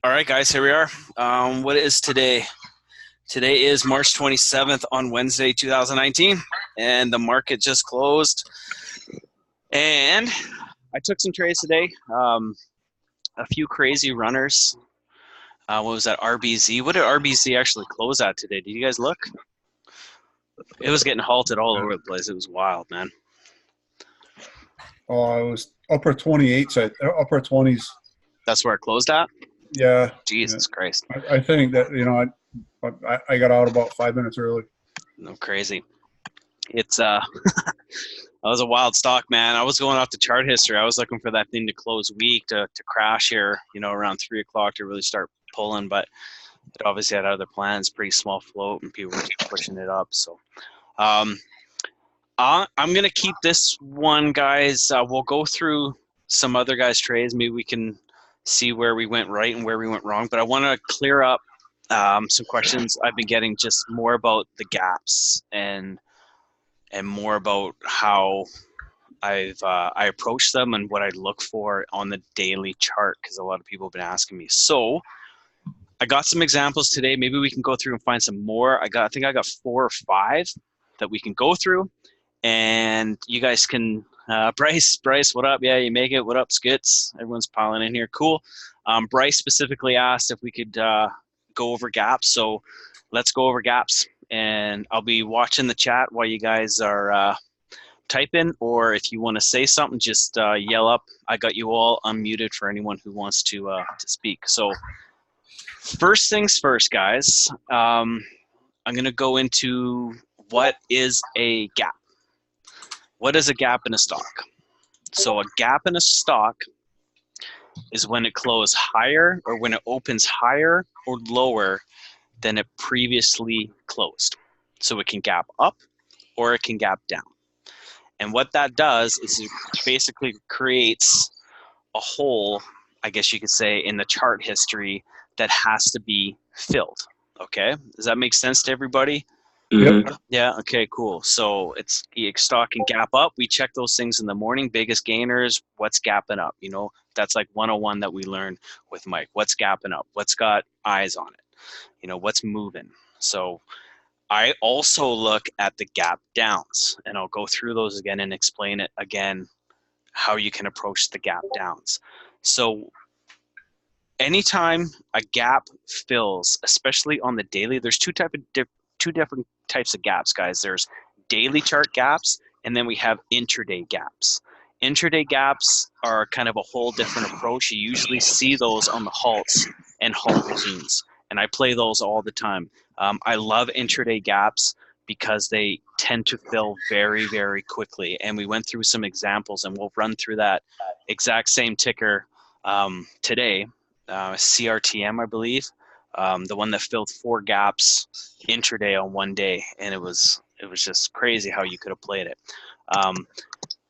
All right, guys, here we are. What is today? Today is March 27th on Wednesday, 2019, and the market just closed. And I took some trades today. A few crazy runners. What was that? RBZ. What did RBZ actually close at today? Did you guys look? It was getting halted all over the place. It was wild, man. Oh, I was upper 28s, upper 20s. That's where it closed at? Yeah, yeah. Jesus Christ. I think that I got out about 5 minutes early. No, crazy. It's that was a wild stock, man. I was going off the chart history. I was looking for that thing to close weak to crash here, around 3 o'clock to really start pulling, but it obviously had other plans, pretty small float, and people were just pushing it up. So um, I'm going to keep this one, guys. We'll go through some other guys' trades. Maybe we can see where we went right and where we went wrong, but I want to clear up some questions I've been getting just more about the gaps and more about how I approach them and what I look for on the daily chart, because a lot of people have been asking me. So I got some examples today. Maybe we can go through and find some more. I think I got 4 or 5 that we can go through, and you guys can. Bryce, what up? Yeah, you make it. What up, Skits? Everyone's piling in here. Cool. Bryce specifically asked if we could go over gaps, so let's go over gaps. And I'll be watching the chat while you guys are type in, or if you want to say something, just yell up. I got you all unmuted for anyone who wants to speak. So first things first, guys. I'm going to go into what is a gap. What is a gap in a stock? So a gap in a stock is when it closes higher, or when it opens higher or lower than it previously closed. So it can gap up or it can gap down. And what that does is it basically creates a hole, I guess you could say, in the chart history that has to be filled. Okay, does that make sense to everybody? Yep. Yeah, okay, cool. So it's stock can gap up. We check those things in the morning. Biggest gainers, what's gapping up? That's like 101 that we learned with Mike. What's gapping up? What's got eyes on it? What's moving? So I also look at the gap downs, and I'll go through those again and explain it again, how you can approach the gap downs. So anytime a gap fills, especially on the daily, there's two different types of gaps, guys. There's daily chart gaps, and then we have intraday gaps. Intraday gaps are kind of a whole different approach. You usually see those on the halts and halt routines, and I play those all the time. I love intraday gaps because they tend to fill very, very quickly. And we went through some examples, and we'll run through that exact same ticker today, CRTM, I believe, the one that filled 4 gaps intraday on one day, and it was just crazy how you could have played it.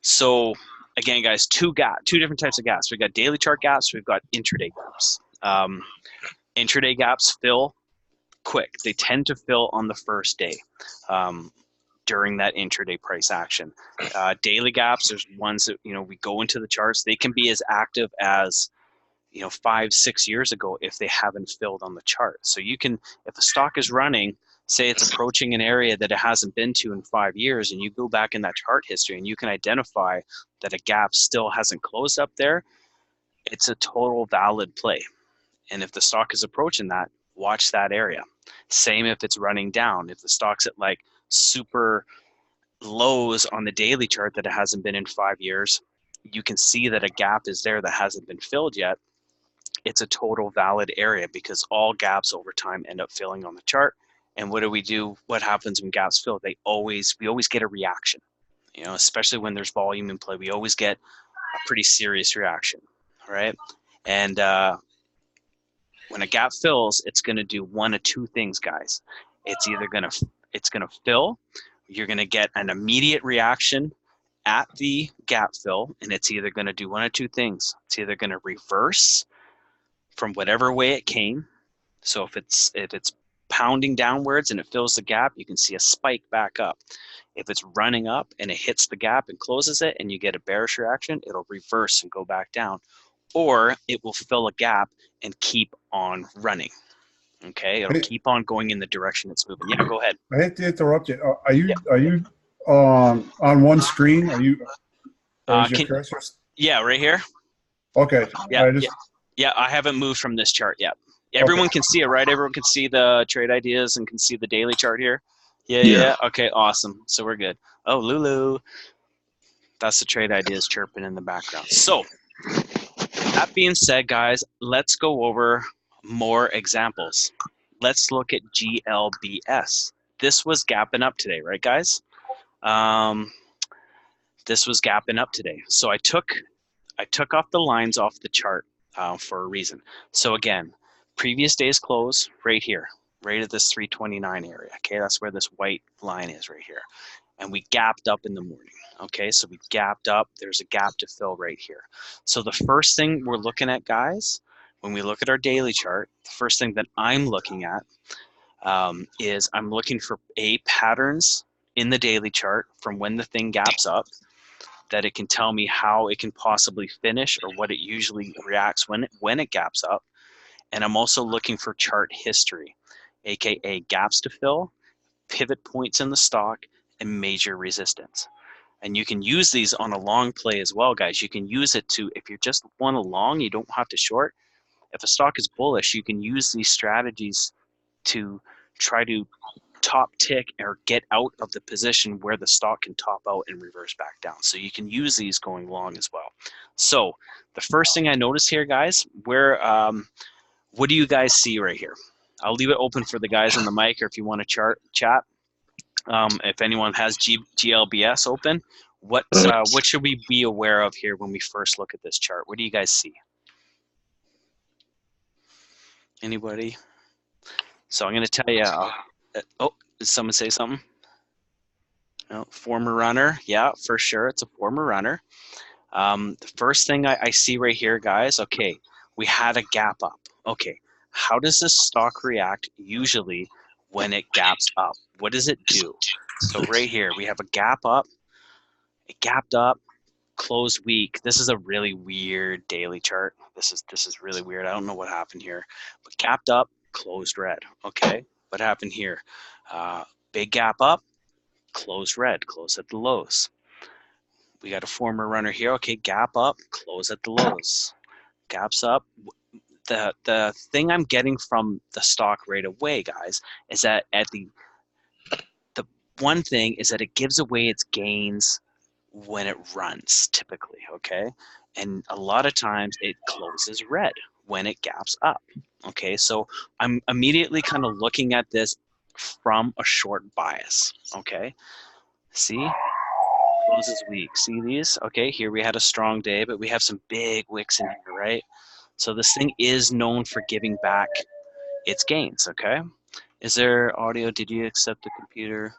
So again, guys, two different types of gaps. We've got daily chart gaps. We've got intraday gaps. Intraday gaps fill quick. They tend to fill on the first day during that intraday price action. Daily gaps, there's ones that we go into the charts. They can be as active as 5-6 years ago if they haven't filled on the chart. So you can, if a stock is running, say it's approaching an area that it hasn't been to in 5 years, and you go back in that chart history and you can identify that a gap still hasn't closed up there, it's a total valid play. And if the stock is approaching that, watch that area. Same if it's running down. If the stock's at like super lows on the daily chart that it hasn't been in 5 years, you can see that a gap is there that hasn't been filled yet. It's a total valid area because all gaps over time end up filling on the chart. And what do we do? What happens when gaps fill? We always get a reaction, especially when there's volume in play. We always get a pretty serious reaction, right? And when a gap fills, it's going to do one of two things, guys. It's going to fill. You're going to get an immediate reaction at the gap fill, and it's either going to do one of two things. It's either going to reverse from whatever way it came. So if it's pounding downwards and it fills the gap, you can see a spike back up. If it's running up and it hits the gap and closes it and you get a bearish reaction, it'll reverse and go back down. or it will fill a gap and keep on running. Okay, it'll Hey, keep on going in the direction it's moving. Yeah, go ahead. I hate to interrupt you. Yeah. Are you on one screen? Are you, or is your Can cursor? Yeah, right here. Okay, Yeah, I yeah, just, yeah. I haven't moved from this chart yet. okay. Everyone can see it, right? Everyone can see the trade ideas and can see the daily chart here. Yeah, yeah, Yeah. yeah. Okay, awesome. So we're good. Oh, Lulu. That's the trade ideas chirping in the background. So that being said, guys, let's go over more examples. Let's look at GLBS. This was gapping up today, right, guys? This was gapping up today. So I took off the lines off the chart for a reason. So again, previous day's close right here, right at this 329 area. Okay, that's where this white line is right here. And we gapped up in the morning. Okay, so we gapped up. There's a gap to fill right here. So the first thing we're looking at, guys, when we look at our daily chart, the first thing that I'm looking at is I'm looking for patterns in the daily chart from when the thing gaps up, that it can tell me how it can possibly finish or what it usually reacts when it gaps up. And I'm also looking for chart history, aka gaps to fill, pivot points in the stock, and major resistance. And you can use these on a long play as well, guys. You can use it to, if you just want a long, you don't have to short. If a stock is bullish, you can use these strategies to try to top tick or get out of the position where the stock can top out and reverse back down. So you can use these going long as well. So the first thing I notice here, guys, what do you guys see right here? I'll leave it open for the guys on the mic, or if you want to chat. If anyone has GLBS open, what should we be aware of here when we first look at this chart? What do you guys see? Anybody? So I'm going to tell you. Oh, did someone say something? No, former runner. Yeah, for sure. It's a former runner. The first thing I see right here, guys, okay, we had a gap up. Okay, how does this stock react usually when it gaps up? What does it do? So right here, we have a gap up. It gapped up, closed weak. This is a really weird daily chart. This is really weird. I don't know what happened here, but gapped up, closed red. Okay, what happened here? Big gap up, closed red, close at the lows. We got a former runner here. Okay, gap up, close at the lows. Gaps up. The thing I'm getting from the stock right away, guys, is that at the one thing is that it gives away its gains when it runs, typically, okay? And a lot of times it closes red when it gaps up, okay? So I'm immediately kind of looking at this from a short bias, okay? See? Closes weak. See these? Okay, here we had a strong day, but we have some big wicks in here, right? So this thing is known for giving back its gains, okay? Is there audio? Did you accept the computer?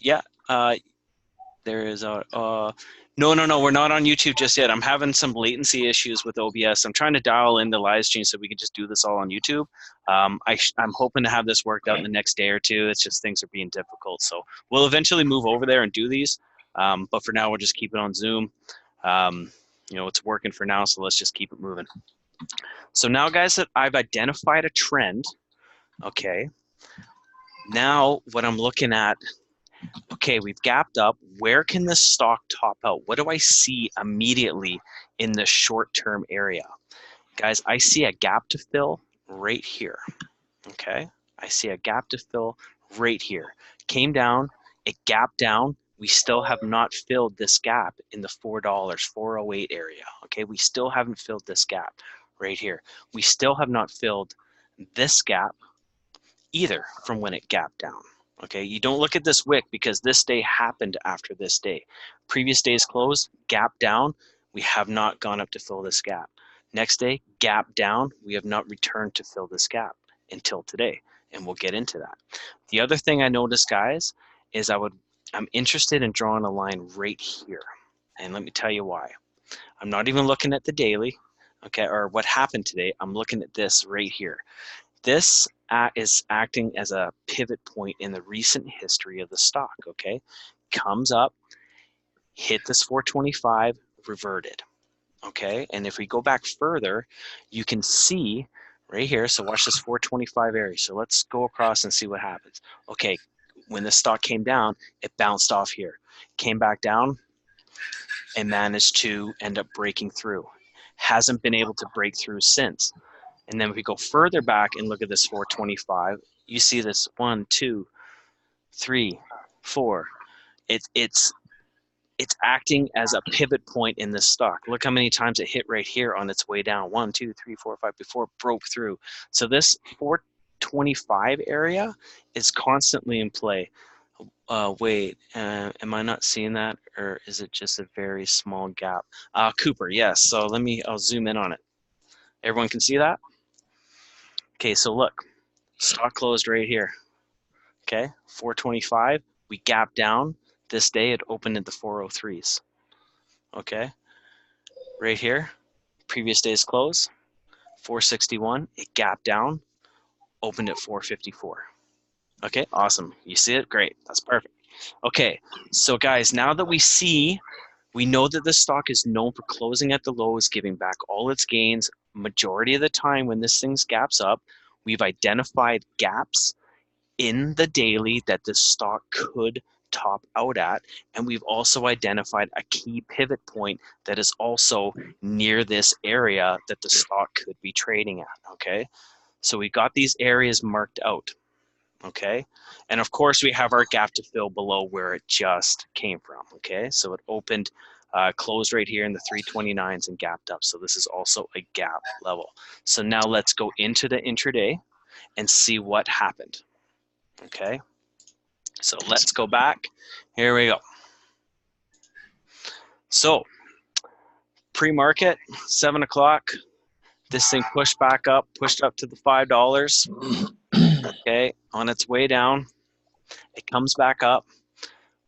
Yeah, there is no, we're not on YouTube just yet. I'm having some latency issues with OBS. I'm trying to dial in the live stream so we can just do this all on YouTube. I'm hoping to have this worked out in the next day or two. It's just things are being difficult. So we'll eventually move over there and do these. But for now, we'll just keep it on Zoom. It's working for now, so let's just keep it moving. So now, guys, that I've identified a trend, okay, now what I'm looking at, okay, we've gapped up. Where can this stock top out? What do I see immediately in the short-term area? Guys, I see a gap to fill right here, okay? I see a gap to fill right here. Came down, it gapped down. We still have not filled this gap in the $4, 408 area, okay? We still haven't filled this gap right here. We still have not filled this gap either from when it gapped down. Okay, you don't look at this wick because this day happened after this day. Previous day's close, gap down, we have not gone up to fill this gap. Next day, gap down, we have not returned to fill this gap until today, and we'll get into that. The other thing I noticed, guys, is I'm interested in drawing a line right here, and let me tell you why. I'm not even looking at the daily, okay, or what happened today. I'm looking at this right here. This is acting as a pivot point in the recent history of the stock, okay? Comes up, hit this 425, reverted. Okay, and if we go back further, you can see right here. So watch this 425 area. So let's go across and see what happens. Okay, when the stock came down, it bounced off here, came back down, and managed to end up breaking through. Hasn't been able to break through since. And then if we go further back and look at this 425, you see this 1, 2, 3, 4. It's acting as a pivot point in this stock. Look how many times it hit right here on its way down. 1, 2, 3, 4, 5 before it broke through. So this 425 area is constantly in play. Wait, am I not seeing that, or is it just a very small gap? Cooper, yes. So I'll zoom in on it. Everyone can see that? Okay, so look, stock closed right here. Okay, 425, we gapped down. This day it opened at the 403s. Okay, right here, previous day's close, 461, it gapped down, opened at 454. Okay, awesome. You see it? Great, that's perfect. Okay, so guys, now that we know that this stock is known for closing at the lows, giving back all its gains. Majority of the time when this thing's gaps up, we've identified gaps in the daily that this stock could top out at, and we've also identified a key pivot point that is also near this area that the stock could be trading at. Okay, so we got these areas marked out. Okay, and of course we have our gap to fill below where it just came from. Okay, so it opened, closed right here in the 329s and gapped up, so this is also a gap level. So now let's go into the intraday and see what happened. Okay, so let's go back. Here we go. So pre-market, 7 o'clock, this thing pushed back up, pushed up to the $5. Okay, on its way down, it comes back up.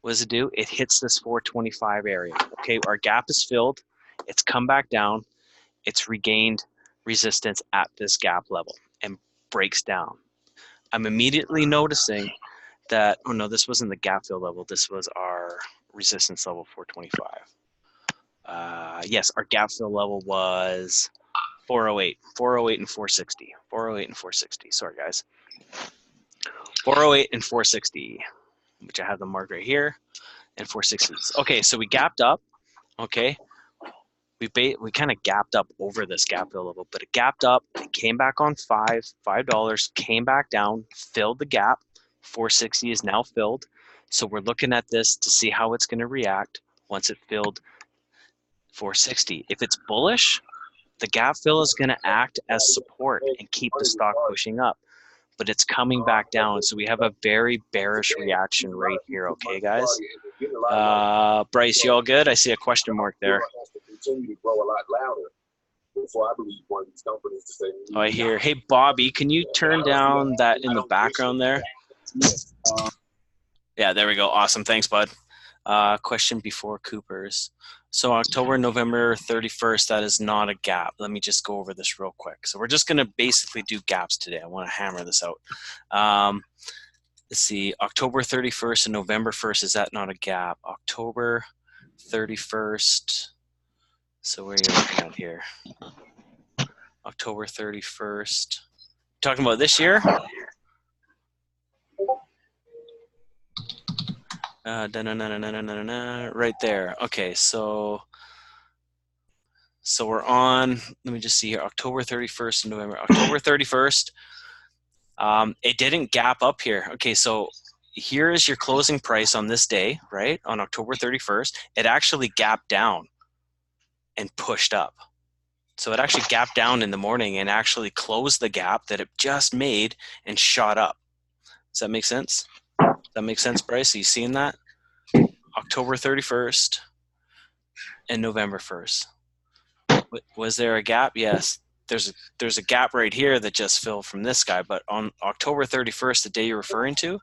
What does it do? It hits this 425 area. Okay, our gap is filled. It's come back down. It's regained resistance at this gap level and breaks down. I'm immediately noticing that, oh no, this wasn't the gap fill level. This was our resistance level 425. Yes, our gap fill level was 408 and 460. 408 and 460. Sorry, guys. 408 and 460, which I have the mark right here, and 460s. Okay, so we gapped up. Okay, we kind of gapped up over this gap fill level, but it gapped up. It came back on $5, came back down, filled the gap. 460 is now filled. So we're looking at this to see how it's going to react once it filled 460. If it's bullish, the gap fill is going to act as support and keep the stock pushing up, but it's coming back down. So we have a very bearish reaction right here. Okay, guys. Bryce, you all good? I see a question mark there. Oh, I hear. Hey, Bobby, can you turn down that in the background there? Yeah, there we go. Awesome. Thanks, bud. Question before Cooper's. So October, November 31st, that is not a gap. Let me just go over this real quick. So we're just going to basically do gaps today. I want to hammer this out. Let's see, October 31st and November 1st, is that not a gap? October 31st, so where are you looking at here? October 31st. Talking about this year? Right there. Okay, so we're on, let me just see here, October 31st and November. October 31st, it didn't gap up here. Okay, so here is your closing price on this day, right? On October 31st, it actually gapped down and pushed up. So it actually gapped down in the morning and actually closed the gap that it just made and shot up. Does that make sense? Does that make sense, Bryce? Are you seeing that? October 31st and November 1st. Was there a gap? Yes. There's a gap right here that just filled from this guy, but on October 31st, the day you're referring to,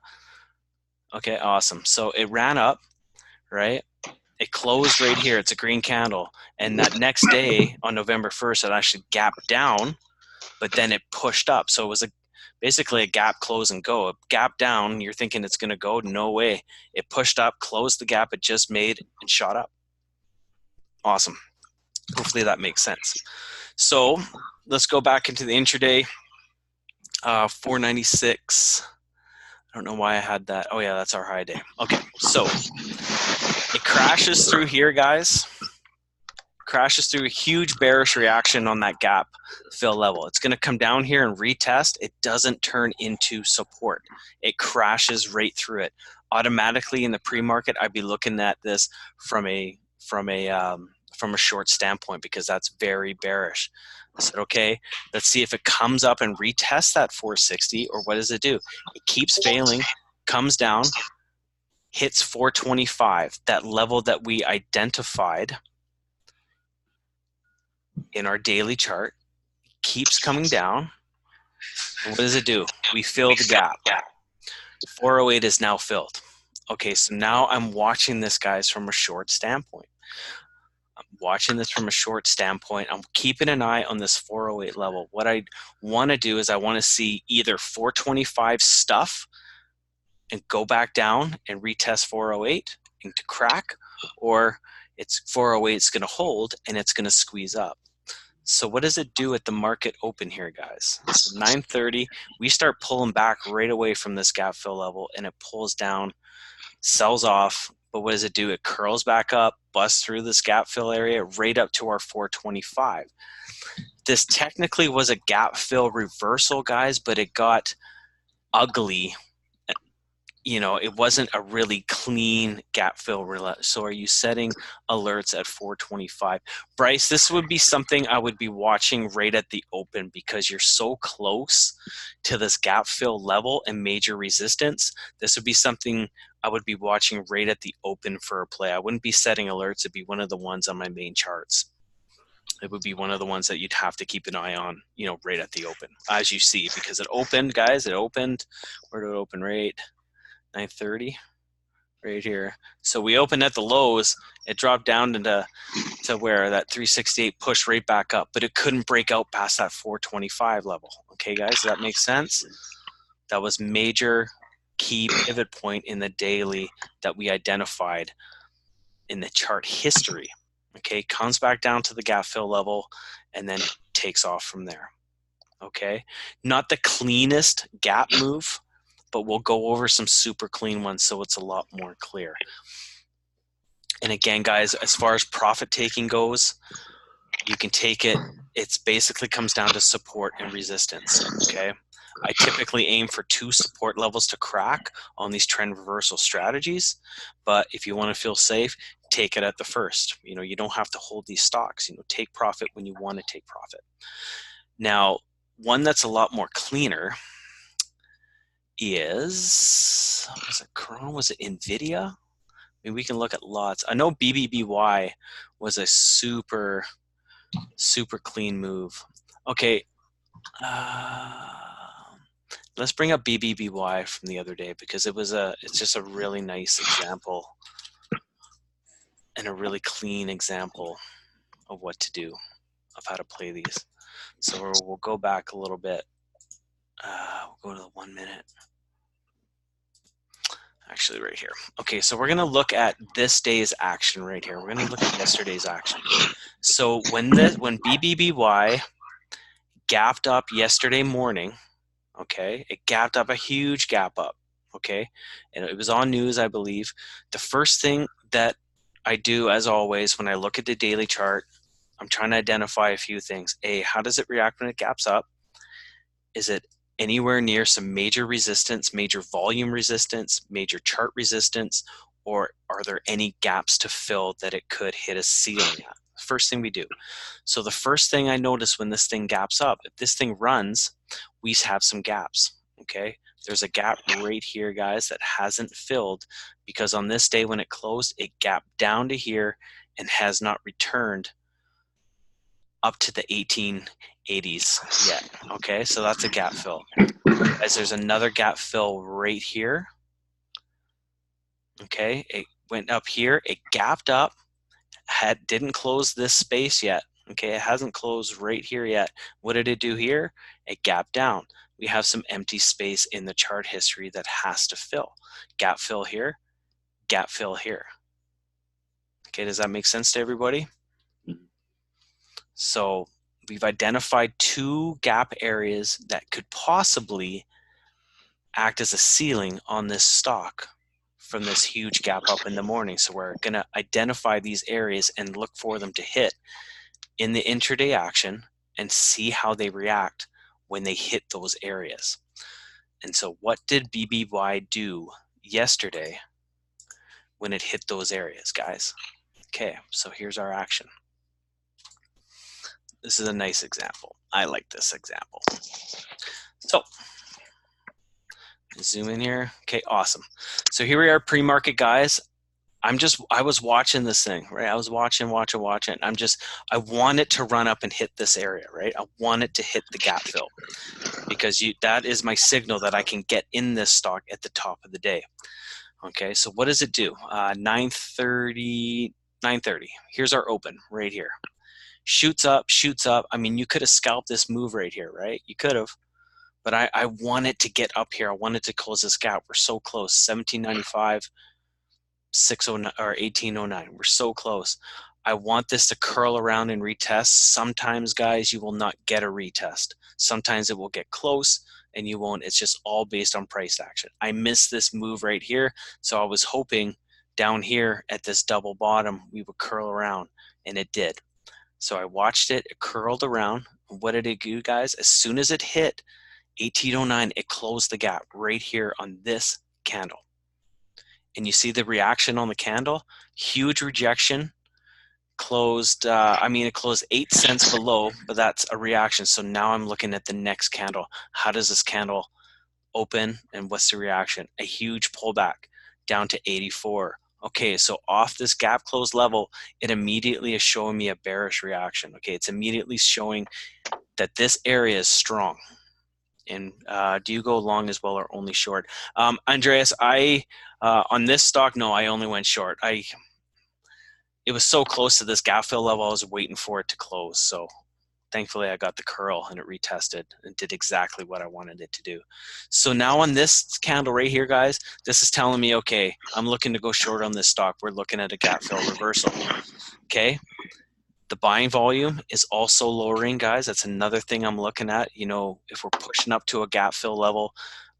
okay, awesome. So it ran up, right? It closed right here. It's a green candle. And that next day on November 1st, it actually gapped down, but then it pushed up. So it was basically a gap, close, and go. A gap down, you're thinking it's going to go. No way. It pushed up, closed the gap it just made, and shot up. Awesome. Hopefully that makes sense. So let's go back into the intraday. 496. I don't know why I had that. Oh yeah, that's our high day. Okay, so it crashes through here, guys. Crashes through a huge bearish reaction on that gap fill level. It's going to come down here and retest. It doesn't turn into support. It crashes right through it. Automatically in the pre-market, I'd be looking at this from a short standpoint because that's very bearish. I said, okay, let's see if it comes up and retests that 460, or what does it do? It keeps failing, comes down, hits 425, that level that we identified in our daily chart, keeps coming down. And what does it do? We fill the gap. 408 is now filled. Okay, so now I'm watching this, guys, from a short standpoint. I'm watching this from a short standpoint. I'm keeping an eye on this 408 level. What I want to do is I want to see either 425 stuff and go back down and retest 408 and to crack, or it's 408 is going to hold and it's going to squeeze up. So what does it do at the market open here, guys? So 9:30, we start pulling back right away from this gap fill level, and it pulls down, sells off. But what does it do? It curls back up, busts through this gap fill area right up to our 425. This technically was a gap fill reversal, guys, but it got ugly. You know, it wasn't a really clean gap fill. So are you setting alerts at 425? Bryce, this would be something I would be watching right at the open because you're so close to this gap fill level and major resistance. This would be something I would be watching right at the open for a play. I wouldn't be setting alerts. It'd be one of the ones on my main charts. It would be one of the ones that you'd have to keep an eye on, you know, right at the open, as you see, because it opened, guys, it opened. Where did it open? Right 9:30 right here. So we opened at the lows. It dropped down to where that 368 pushed right back up, but it couldn't break out past that 425 level. Okay, guys, does that make sense? That was major key pivot point in the daily that we identified in the chart history. Okay, comes back down to the gap fill level and then takes off from there. Okay, not the cleanest gap move, but we'll go over some super clean ones so it's a lot more clear. And again, guys, as far as profit taking goes, you can take it. It basically comes down to support and resistance, okay? I typically aim for 2 support levels to crack on these trend reversal strategies, but if you want to feel safe, take it at the first. You know, you don't have to hold these stocks. You know, take profit when you want to take profit. Now, one that's a lot more cleaner is, was it Corona? Was it NVIDIA? I mean, we can look at lots. I know BBBY was a super clean move. Okay, let's bring up BBBY from the other day because it's just a really nice example and a really clean example of what to do, of how to play these. So we'll go back a little bit. We'll go to the 1 minute. Actually, right here. Okay, so we're going to look at this day's action right here. We're going to look at yesterday's action. So when BBBY gapped up yesterday morning, okay, it gapped up a huge gap up, okay, and it was on news, I believe. The first thing that I do, as always, when I look at the daily chart, I'm trying to identify a few things. A, how does it react when it gaps up? Is it anywhere near some major resistance, major volume resistance, major chart resistance, or are there any gaps to fill that it could hit a ceiling at? First thing we do. So the first thing I notice when this thing gaps up, if this thing runs, we have some gaps, okay? There's a gap right here, guys, that hasn't filled because on this day when it closed, it gapped down to here and has not returned up to the 1880s yet. Okay, so that's a gap fill. As there's another gap fill right here. Okay, it went up here, it gapped up, didn't close this space yet. Okay, it hasn't closed right here yet. What did it do here? It gapped down. We have some empty space in the chart history that has to fill. Gap fill here, gap fill here. Okay, does that make sense to everybody? So we've identified 2 gap areas that could possibly act as a ceiling on this stock from this huge gap up in the morning. So we're going to identify these areas and look for them to hit in the intraday action and see how they react when they hit those areas. And so what did BBY do yesterday when it hit those areas, guys? Okay, so here's our action. This is a nice example. I like this example. So zoom in here. Okay, awesome. So here we are, pre-market, guys. I was watching this thing, right? I was watching. I want it to run up and hit this area, right? I want it to hit the gap fill because that is my signal that I can get in this stock at the top of the day. Okay, so what does it do? 9:30. Here's our open right here. Shoots up. I mean, you could have scalped this move right here, right? You could have. But I want it to get up here. I want it to close this gap. We're so close. 1795, 609 or 1809. We're so close. I want this to curl around and retest. Sometimes, guys, you will not get a retest. Sometimes it will get close and you won't. It's just all based on price action. I missed this move right here, so I was hoping down here at this double bottom we would curl around, and it did. So I watched it. It curled around. What did it do, guys? As soon as it hit 1809, it closed the gap right here on this candle. And you see the reaction on the candle, huge rejection, closed, it closed 8 cents below, but that's a reaction. So now I'm looking at the next candle. How does this candle open and what's the reaction? A huge pullback down to 84. Okay, so off this gap close level, it immediately is showing me a bearish reaction. Okay, it's immediately showing that this area is strong. And do you go long as well or only short? Andreas, on this stock, no, I only went short. It was so close to this gap fill level, I was waiting for it to close. So thankfully I got the curl and it retested and did exactly what I wanted it to do. So now on this candle right here, guys, this is telling me, okay, I'm looking to go short on this stock. We're looking at a gap fill reversal. Okay. The buying volume is also lowering, guys. That's another thing I'm looking at. You know, if we're pushing up to a gap fill level,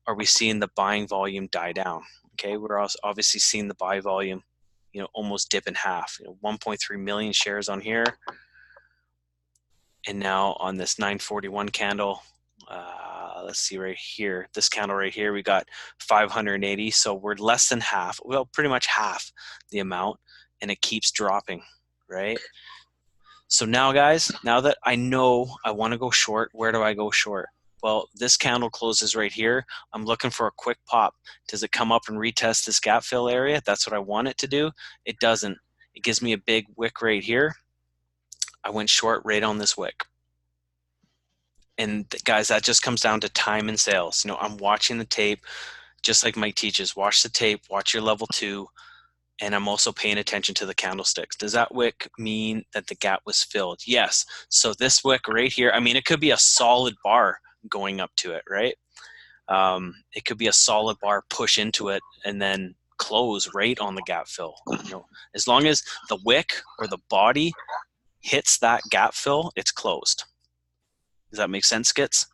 are we seeing the buying volume die down? Okay, we're also obviously seeing the buy volume, you know, almost dip in half. You know, 1.3 million shares on here. And now on this 941 candle, let's see right here, this candle right here, we got 580. So we're less than half, well, pretty much half the amount, and it keeps dropping, right? So now, guys, now that I know I want to go short, where do I go short? Well, this candle closes right here. I'm looking for a quick pop. Does it come up and retest this gap fill area? That's what I want it to do. It doesn't. It gives me a big wick right here. I went short right on this wick. And guys, that just comes down to time and sales. You know, I'm watching the tape, just like Mike teaches. Watch the tape, watch your level 2. And I'm also paying attention to the candlesticks. Does that wick mean that the gap was filled? Yes. So this wick right here, I mean, it could be a solid bar going up to it, right? It could be a solid bar, push into it, and then close right on the gap fill. You know, as long as the wick or the body hits that gap fill, it's closed. Does that make sense, Skits?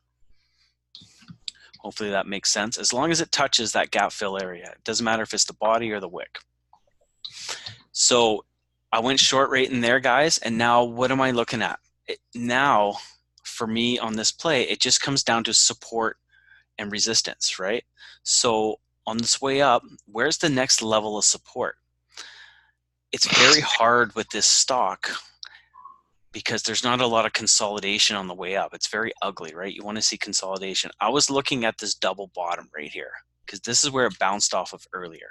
Hopefully that makes sense. As long as it touches that gap fill area, it doesn't matter if it's the body or the wick. So I went short right in there, guys. And now what am I looking at? Now, for me on this play, it just comes down to support and resistance, right? So on this way up, where's the next level of support? It's very hard with this stock because there's not a lot of consolidation on the way up. It's very ugly, right? You want to see consolidation. I was looking at this double bottom right here because this is where it bounced off of earlier.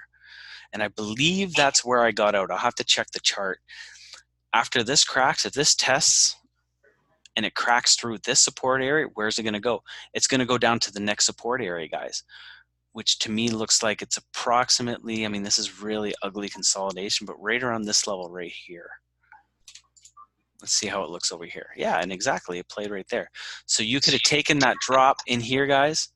And I believe that's where I got out. I'll have to check the chart. After this cracks, if this tests and it cracks through this support area, where's it going to go? It's going to go down to the next support area, guys, which to me looks like it's approximately, I mean, this is really ugly consolidation, but right around this level right here. Let's see how it looks over here. Yeah, and exactly, it played right there. So you could have taken that drop in here, guys.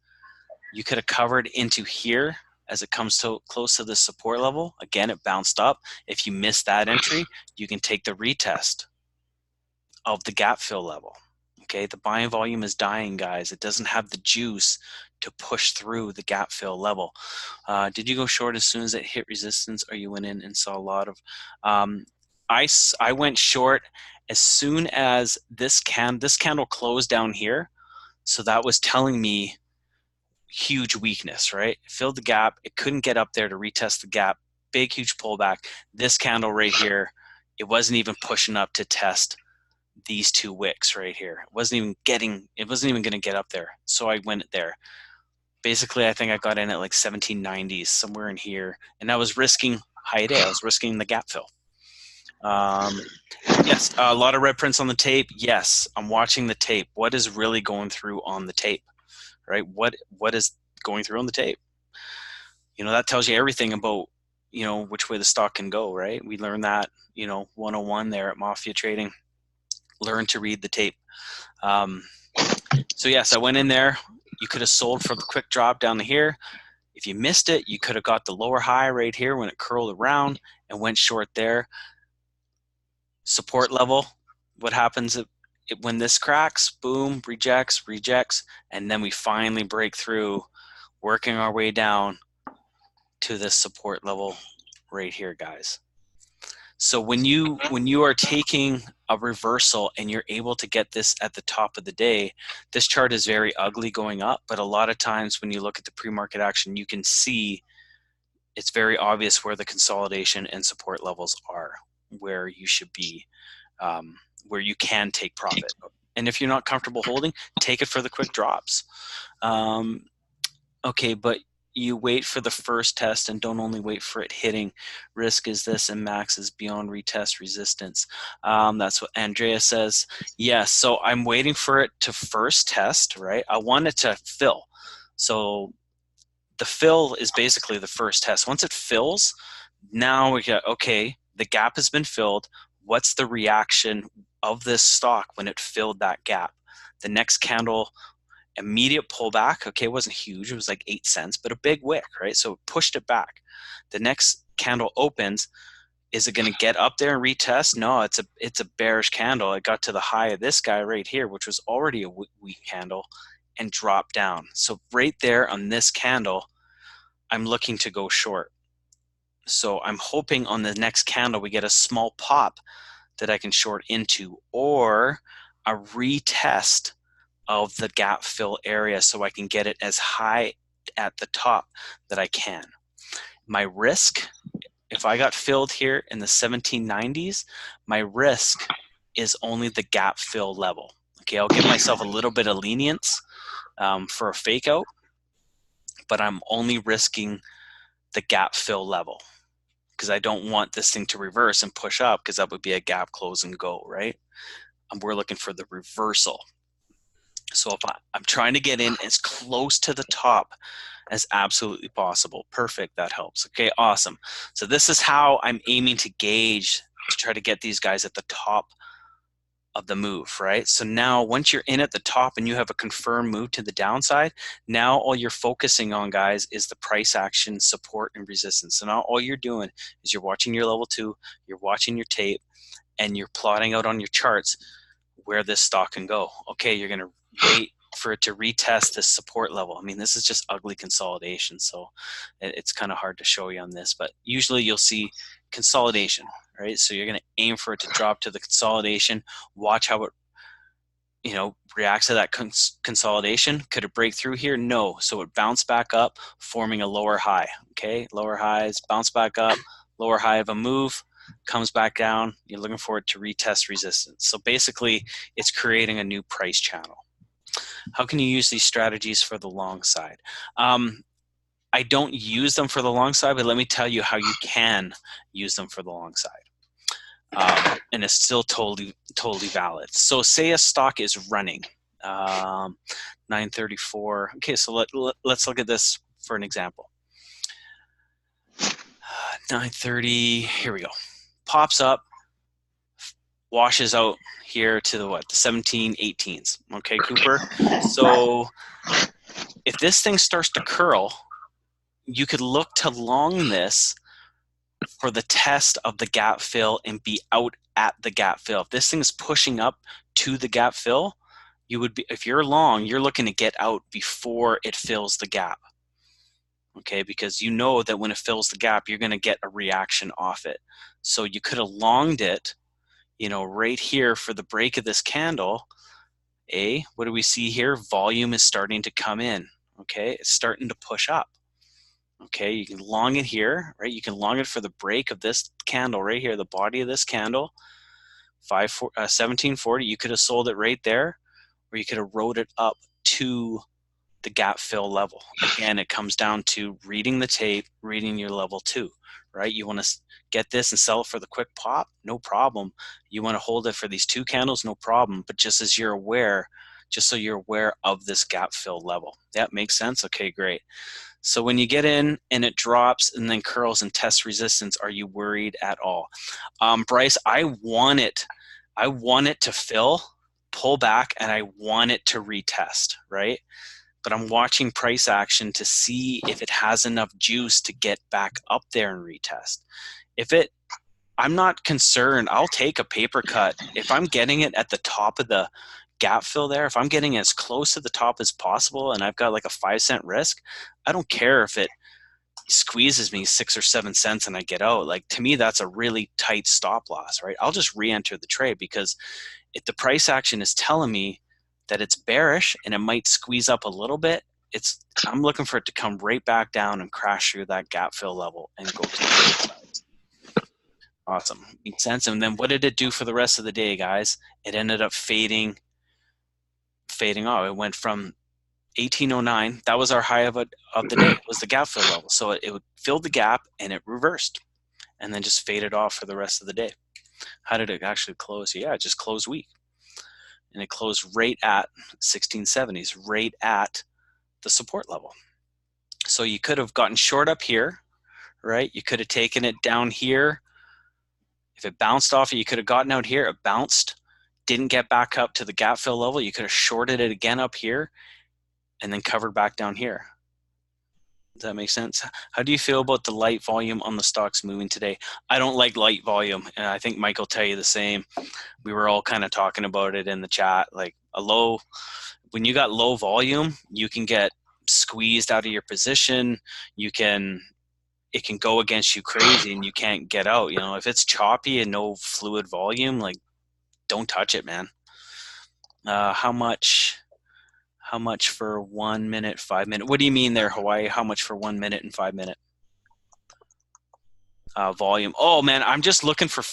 You could have covered into here as it comes so close to the support level. Again, it bounced up. If you miss that entry, you can take the retest of the gap fill level. Okay, the buying volume is dying, guys. It doesn't have the juice to push through the gap fill level. Did you go short as soon as it hit resistance, or you went in and saw a lot of? I went short as soon as this candle closed down here. So that was telling me huge weakness, right? It filled the gap. It couldn't get up there to retest the gap. Big, huge pullback. This candle right here, it wasn't even pushing up to test these two wicks right here. It wasn't even going to get up there. So I went there. Basically, I think I got in at like 1790s, somewhere in here. And I was risking high day. I was risking the gap fill. Yes, a lot of red prints on the tape. Yes, I'm watching the tape. What is really going through on the tape, right? What is going through on the tape? That tells you everything about, which way the stock can go, right? We learned that, 101 there at Mafia Trading. Learn to read the tape. So yes, I went in there. You could have sold for the quick drop down to here. If you missed it, you could have got the lower high right here when it curled around and went short there. Support level, what happens when this cracks? Boom, rejects, and then we finally break through, working our way down to this support level right here, guys. So when you are taking a reversal and you're able to get this at the top of the day, this chart is very ugly going up, but a lot of times when you look at the pre-market action, you can see it's very obvious where the consolidation and support levels are, where you should be, where you can take profit. And if you're not comfortable holding, take it for the quick drops. Okay, but you wait for the first test and don't only wait for it hitting. Risk is this and max is beyond retest resistance. That's what Andrea says. Yes, so I'm waiting for it to first test, right? I want it to fill. So the fill is basically the first test. Once it fills, now we get, okay, the gap has been filled. What's the reaction of this stock when it filled that gap? The next candle, immediate pullback. Okay, it wasn't huge. It was like 8 cents, but a big wick, right? So it pushed it back. The next candle opens. Is it going to get up there and retest? No, it's a bearish candle. It got to the high of this guy right here, which was already a weak candle, and dropped down. So right there on this candle, I'm looking to go short. So I'm hoping on the next candle we get a small pop that I can short into, or a retest of the gap fill area so I can get it as high at the top that I can. My risk, if I got filled here in the 1790s, my risk is only the gap fill level. Okay, I'll give myself a little bit of lenience for a fake out, but I'm only risking the gap fill level because I don't want this thing to reverse and push up, because that would be a gap close and go, right? We're looking for the reversal. So if I'm trying to get in as close to the top as absolutely possible. Perfect, that helps. Okay, awesome. So this is how I'm aiming to gauge, to try to get these guys at the top of the move, right? So now once you're in at the top and you have a confirmed move to the downside, now all you're focusing on, guys, is the price action, support, and resistance. So now all you're doing is you're watching your level 2, you're watching your tape, and you're plotting out on your charts where this stock can go. Okay, you're going to wait for it to retest this support level. I mean, this is just ugly consolidation, so it's kind of hard to show you on this, but usually you'll see consolidation, right? So you're going to aim for it to drop to the consolidation, watch how it reacts to that consolidation. Could it break through here? No. So it bounced back up, forming a lower high. Okay, lower highs, bounce back up, lower high of a move, comes back down. You're looking for it to retest resistance. So basically, it's creating a new price channel. How can you use these strategies for the long side? I don't use them for the long side, but let me tell you how you can use them for the long side. And it's still totally valid. So say a stock is running 934. Okay, so let's look at this for an example. 930, here we go. Pops up, washes out here to the 1718s. Okay, Cooper. So if this thing starts to curl, you could look to long this for the test of the gap fill and be out at the gap fill. If this thing is pushing up to the gap fill, you would be, if you're long, you're looking to get out before it fills the gap. Okay, because you know that when it fills the gap, you're going to get a reaction off it. So you could have longed it, you know, right here for the break of this candle. What do we see here? Volume is starting to come in. Okay, it's starting to push up. Okay, you can long it here, right? You can long it for the break of this candle right here, the body of this candle, 1740. You could have sold it right there, or you could have rode it up to the gap fill level. Again, it comes down to reading the tape, reading your level 2, right? You want to get this and sell it for the quick pop, no problem. You want to hold it for these 2 candles, no problem. But just as you're aware, just so you're aware of this gap fill level. That makes sense? Okay, great. So when you get in and it drops and then curls and tests resistance, are you worried at all? Bryce, I want it to fill, pull back, and I want it to retest, right? But I'm watching price action to see if it has enough juice to get back up there and retest. I'm not concerned. I'll take a paper cut. If I'm getting it at the top of the gap fill there, if I'm getting as close to the top as possible and I've got like a 5-cent risk, I don't care if it squeezes me 6 or 7 cents and I get out. Like, to me, that's a really tight stop loss, right? I'll just re-enter the trade, because if the price action is telling me that it's bearish and it might squeeze up a little bit, I'm looking for it to come right back down and crash through that gap fill level and go to the other side. Awesome. Makes sense. And then what did it do for the rest of the day, guys? It ended up fading off. It went from 1809. That was our high of the day, was the gap fill level. So it filled the gap and it reversed and then just faded off for the rest of the day. How did it actually close? Yeah, it just closed weak. And it closed right at 1670s, right at the support level. So you could have gotten short up here, right? You could have taken it down here. If it bounced off it, you could have gotten out here. It bounced, didn't get back up to the gap fill level. You could have shorted it again up here and then covered back down here. Does that make sense? How do you feel about the light volume on the stocks moving today? I don't like light volume, and I think Mike will tell you the same. We were all kind of talking about it in the chat. Like, when you got low volume, you can get squeezed out of your position. It can go against you crazy and you can't get out. You know, if it's choppy and no fluid volume, like, don't touch it, man. How much for 1 minute, 5 minute? What do you mean there, Hawaii? How much for 1 minute and 5 minute? Volume. Oh man, I'm just looking for,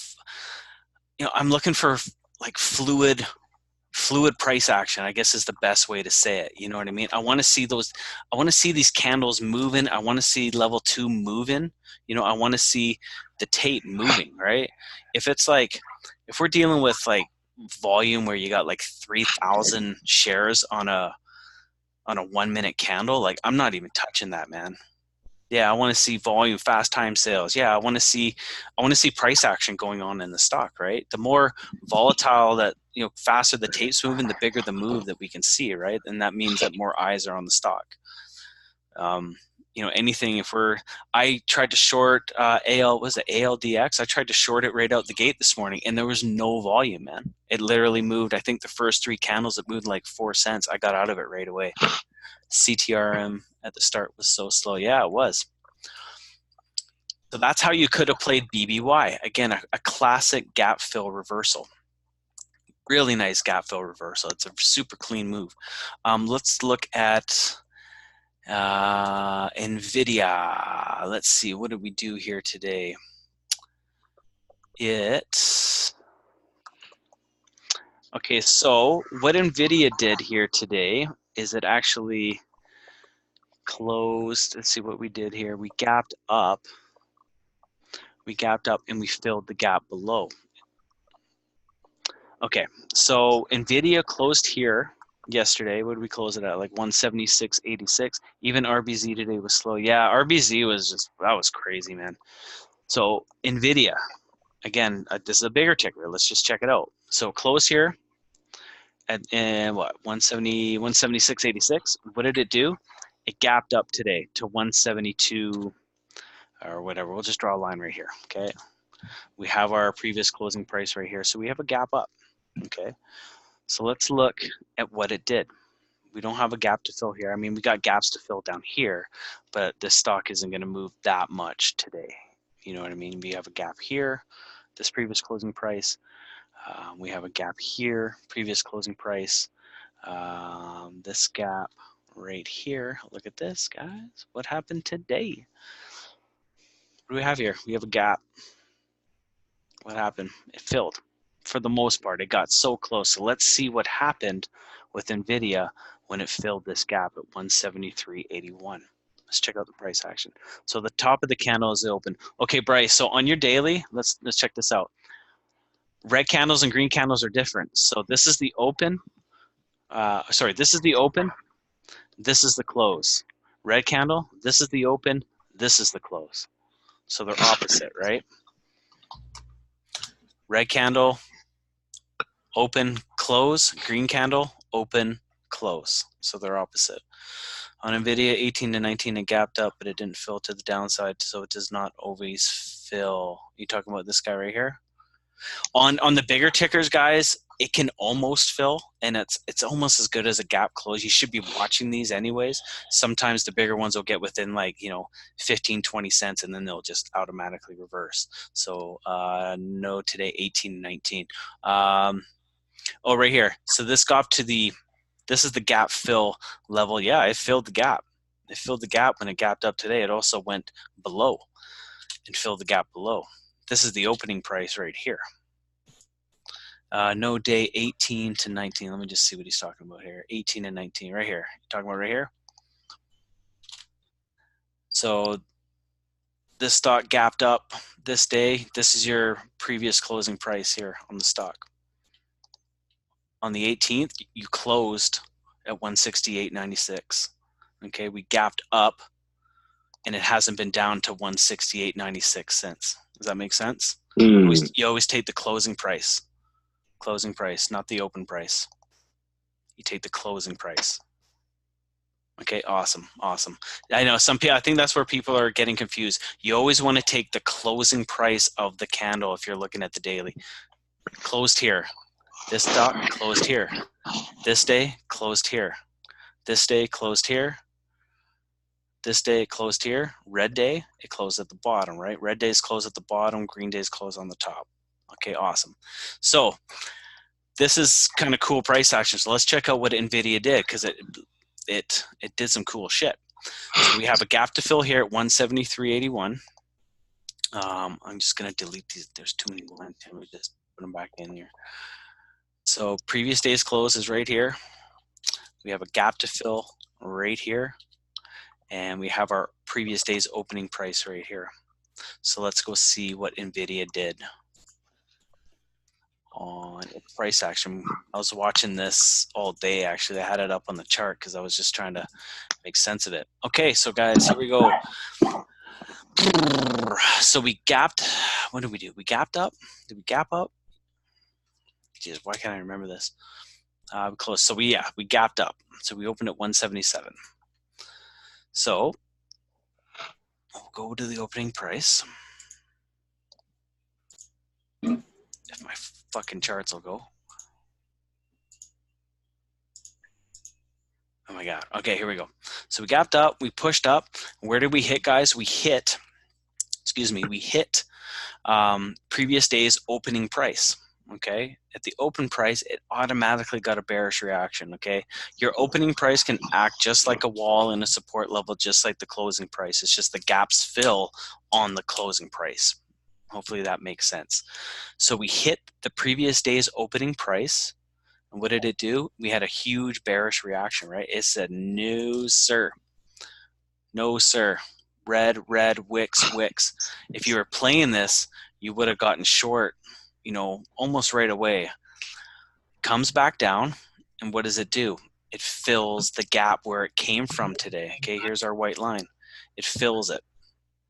I'm looking for like fluid price action, I guess is the best way to say it. You know what I mean? I want to see these candles moving. I want to see level 2 moving. You know, I want to see the tape moving, right? If we're dealing with like volume where you got like 3,000 shares on a 1 minute candle, like, I'm not even touching that, man. Yeah, I want to see volume, fast time sales. Yeah, I want to see price action going on in the stock, right? The more volatile that, faster the tape's moving, the bigger the move that we can see, right? And that means that more eyes are on the stock. Anything, I tried to short ALDX. I tried to short it right out the gate this morning and there was no volume, man. It literally moved, I think the first 3 candles, it moved like 4 cents. I got out of it right away. CTRM at the start was so slow. Yeah, it was. So that's how you could have played BBY. Again, a classic gap fill reversal. Really nice gap fill reversal. It's a super clean move. Let's look at NVIDIA. Let's see, what did we do here today? Okay, so what NVIDIA did here today is it actually closed. Let's see what we did here. We gapped up and we filled the gap below. Okay, so NVIDIA closed here yesterday. What did we close it at? Like 176.86. Even RBZ today was slow. Yeah, RBZ was that was crazy, man. So NVIDIA, again, this is a bigger ticker. Let's just check it out. So close here at what, 176.86. What did it do? It gapped up today to 172. or whatever. We'll just draw a line right here, okay? We have our previous closing price right here. So we have a gap up, okay? So let's look at what it did. We don't have a gap to fill here. I mean, we got gaps to fill down here, but this stock isn't going to move that much today. You know what I mean? We have a gap here, this previous closing price. We have a gap here, previous closing price. This gap right here. Look at this, guys. What happened today? What do we have here? We have a gap. What happened? It filled. For the most part, it got so close. So let's see what happened with NVIDIA when it filled this gap at 173.81. Let's check out the price action. So the top of the candle is open. Okay, Bryce, so on your daily, let's check this out. Red candles and green candles are different. So this is the open. This is the open. This is the close. Red candle, this is the open. This is the close. So they're opposite, right? Red candle, open, close. Green candle, open, close. So they're opposite. On NVIDIA, 18 to 19, it gapped up, but it didn't fill to the downside, so it does not always fill. You talking about this guy right here? On the bigger tickers, guys, it can almost fill, and it's almost as good as a gap close. You should be watching these anyways. Sometimes the bigger ones will get within 15, 20 cents, and then they'll just automatically reverse. So no today, 18, 19. Oh, right here. So this got to this is the gap fill level. Yeah, it filled the gap. It filled the gap when it gapped up today. It also went below and filled the gap below. This is the opening price right here. No day 18 to 19. Let me just see what he's talking about here. 18 and 19 right here. You talking about right here? So this stock gapped up this day. This is your previous closing price here on the stock. On the 18th, you closed at 168.96. Okay, we gapped up and it hasn't been down to 168.96 since. Does that make sense? You always take the closing price. Closing price, not the open price. You take the closing price. Okay, awesome, awesome. I know some people, I think that's where people are getting confused. You always want to take the closing price of the candle if you're looking at the daily. Closed here. This stock closed here. This day closed here. This day closed here. This day it closed here. Red day, it closed at the bottom, right? Red days close at the bottom, green days close on the top. Okay, awesome. So this is kind of cool price action. So let's check out what NVIDIA did, because it did some cool shit. So we have a gap to fill here at 173.81. I'm just gonna delete these. There's too many lines. Let me just put them back in here. So previous day's close is right here. We have a gap to fill right here. And we have our previous day's opening price right here. So let's go see what NVIDIA did on price action. I was watching this all day, actually. I had it up on the chart because I was just trying to make sense of it. Okay, so guys, here we go. So we gapped. What did we do? We gapped up? Did we gap up? Jeez, why can't I remember this? Close. So we gapped up. So we opened at 177. So we'll go to the opening price. If my fucking charts will go. Oh my God. Okay, here we go. So we gapped up, we pushed up. Where did we hit, guys? We hit previous day's opening price. Okay, at the open price, it automatically got a bearish reaction. Okay, your opening price can act just like a wall and a support level, just like the closing price. It's just the gaps fill on the closing price. Hopefully that makes sense. So we hit the previous day's opening price, and what did it do? We had a huge bearish reaction, right? It said, no, sir. No, sir. Red, red, wicks, wicks. If you were playing this, you would have gotten short, almost right away. Comes back down, and what does it do? It fills the gap where it came from today. Okay, here's our white line. It fills it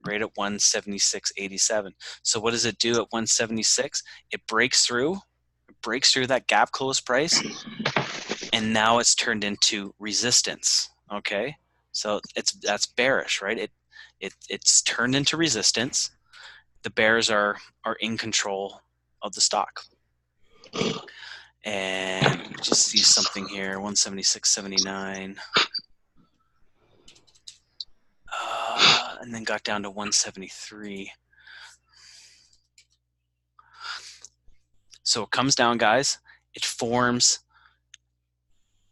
right at 176.87. So what does it do at 176? It breaks through that gap close price, and now it's turned into resistance. Okay, so that's bearish, right? It's turned into resistance. The bears are in control of the stock. And we just see something here, 176.79. And then got down to 173. So it comes down, guys. It forms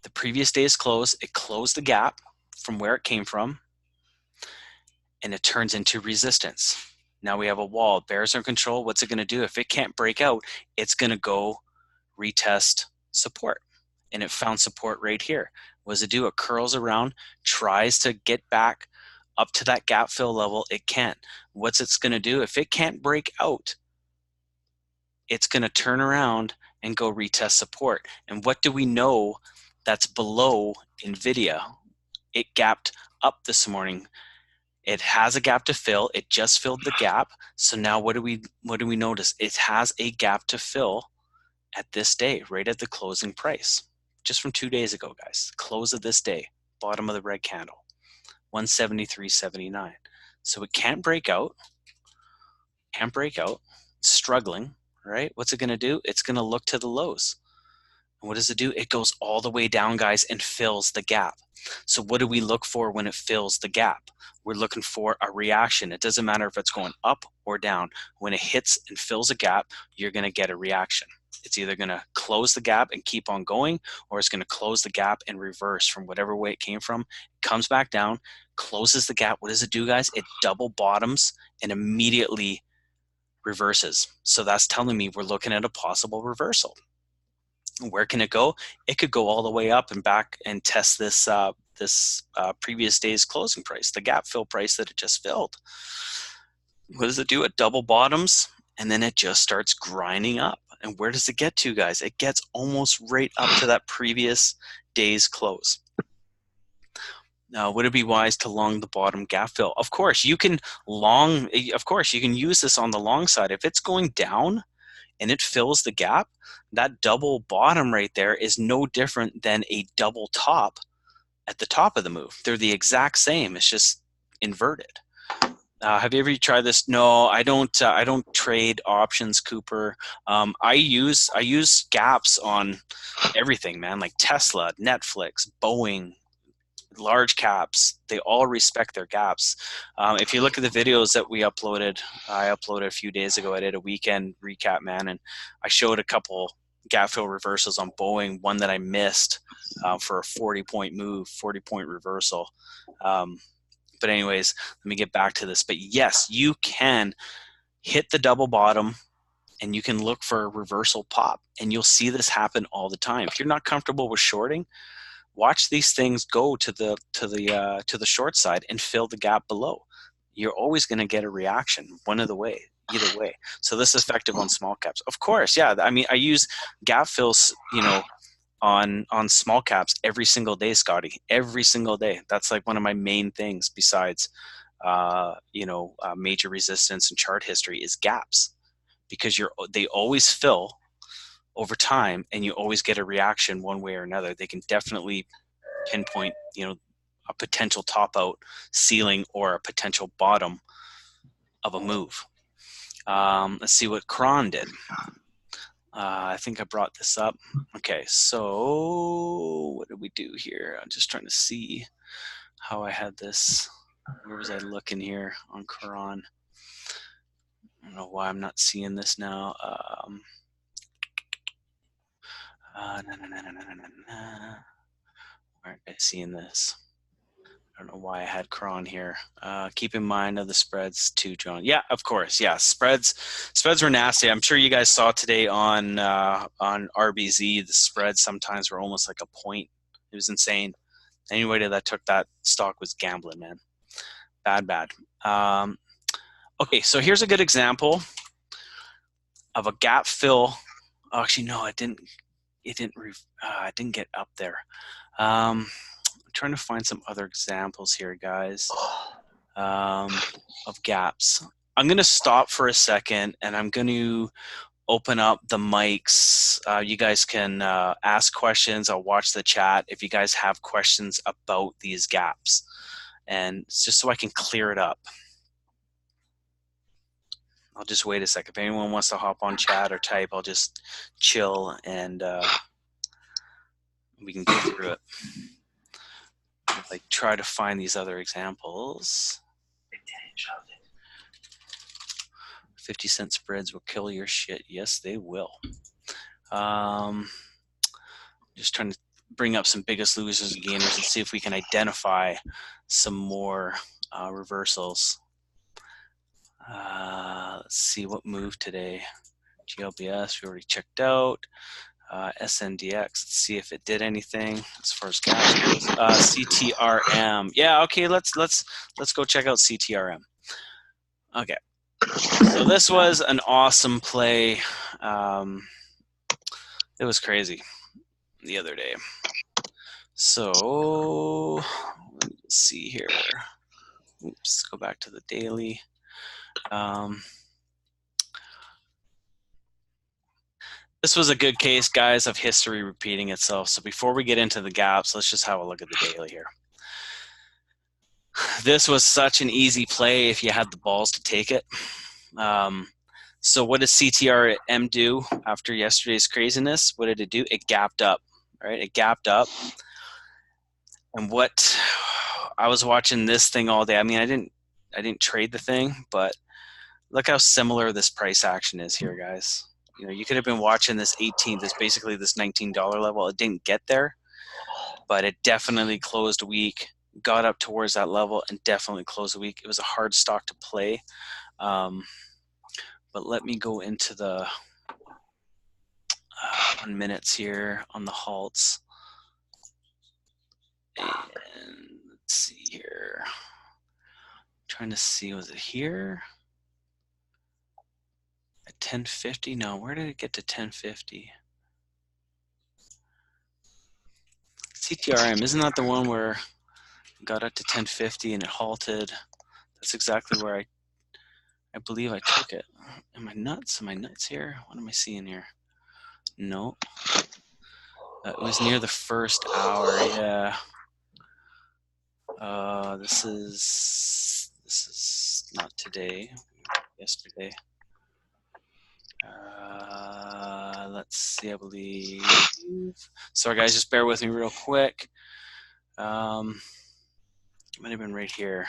the previous day's close. It closed the gap from where it came from, and it turns into resistance. Now we have a wall. Bears are in control. What's it going to do? If it can't break out, it's going to go retest support. And it found support right here. What does it do? It curls around, tries to get back up to that gap fill level. It can't. What's it's going to do? If it can't break out, it's going to turn around and go retest support. And what do we know that's below NVIDIA? It gapped up this morning. It has a gap to fill. It just filled the gap. So now what do we notice? It has a gap to fill at this day, right at the closing price, just from 2 days ago, guys. Close of this day, bottom of the red candle, 173.79. So it can't break out. Struggling, right? What's it going to do? It's going to look to the lows. And what does it do? It goes all the way down, guys, and fills the gap. So what do we look for when it fills the gap? We're looking for a reaction. It doesn't matter if it's going up or down. When it hits and fills a gap, you're going to get a reaction. It's either going to close the gap and keep on going, or it's going to close the gap and reverse from whatever way it came from, comes back down, closes the gap. What does it do, guys? It double bottoms and immediately reverses. So that's telling me we're looking at a possible reversal. Where can it go? It could go all the way up and back and test this previous day's closing price, the gap fill price that it just filled. What does it do? It double bottoms, and then it just starts grinding up. And where does it get to, guys? It gets almost right up to that previous day's close. Now, would it be wise to long the bottom gap fill? Of course, you can use this on the long side. If it's going down and it fills the gap, that double bottom right there is no different than a double top at the top of the move. They're the exact same. It's just inverted. Have you ever tried this? No, I don't trade options, Cooper. I use gaps on everything, man, like Tesla, Netflix, Boeing, large caps. They all respect their gaps. If you look at the videos that I uploaded a few days ago. I did a weekend recap, man, and I showed a couple gap fill reversals on Boeing, one that I missed for a 40-point move, 40-point reversal. But anyways, let me get back to this. But yes, you can hit the double bottom and you can look for a reversal pop, and you'll see this happen all the time. If you're not comfortable with shorting, watch these things go to the short side and fill the gap below. You're always going to get a reaction either way. So this is effective on small caps. Of course, yeah. I mean, I use gap fills, on small caps every single day, Scotty. Every single day. That's like one of my main things besides, major resistance and chart history is gaps, because they always fill over time, and you always get a reaction one way or another. They can definitely pinpoint, a potential top out, ceiling, or a potential bottom of a move. Let's see what Cron did. I think I brought this up. Okay, so what did we do here? I'm just trying to see how I had this. Where was I looking here on Quran? I don't know why I'm not seeing this now. Where am I seeing this? I don't know why I had Cron here. Keep in mind of the spreads too, John. Yeah, of course. Yeah, spreads were nasty. I'm sure you guys saw today on RBZ. The spreads sometimes were almost like a point. It was insane. Anybody that took that stock was gambling, man. Bad. Okay, so here's a good example of a gap fill. Oh, actually, no, it didn't get up there. I'm trying to find some other examples here, guys, of gaps. I'm going to stop for a second, and I'm going to open up the mics. You guys can ask questions. I'll watch the chat if you guys have questions about these gaps. and it's just so I can clear it up. I'll just wait a second. If anyone wants to hop on chat or type, I'll just chill and we can go through it. Like, try to find these other examples. 50-cent spreads will kill your shit. Yes, they will. Just trying to bring up some biggest losers and gainers and see if we can identify some more reversals. Let's see what moved today. GLBS, we already checked out. SNDX, let's see if it did anything as far as gas goes. CTRM, yeah, okay, let's go check out CTRM. Okay, so this was an awesome play. It was crazy the other day. So let's see here. Oops, go back to the daily. This was a good case, guys, of history repeating itself. So before we get into the gaps, let's just have a look at the daily here. This was such an easy play if you had the balls to take it. So what did CTRM do after yesterday's craziness? What did it do? It gapped up, right? It gapped up. And what I was watching this thing all day. I mean, I didn't trade the thing, but look how similar this price action is here, guys. You know, you could have been watching this 18th, this basically this $19 level. It didn't get there, but it definitely closed weak, got up towards that level, and definitely closed the week. It was a hard stock to play. But let me go into the 1 minutes here on the halts. And let's see here. Trying to see, was it here? At 1050? No, where did it get to 1050? CTRM, isn't that the one where it got up to 1050 and it halted? That's exactly where I believe I took it. Am I nuts? Am I nuts here? What am I seeing here? No. It was near the first hour, yeah. This is not today, yesterday. Let's see, I believe. Sorry guys, just bear with me real quick. It might have been right here.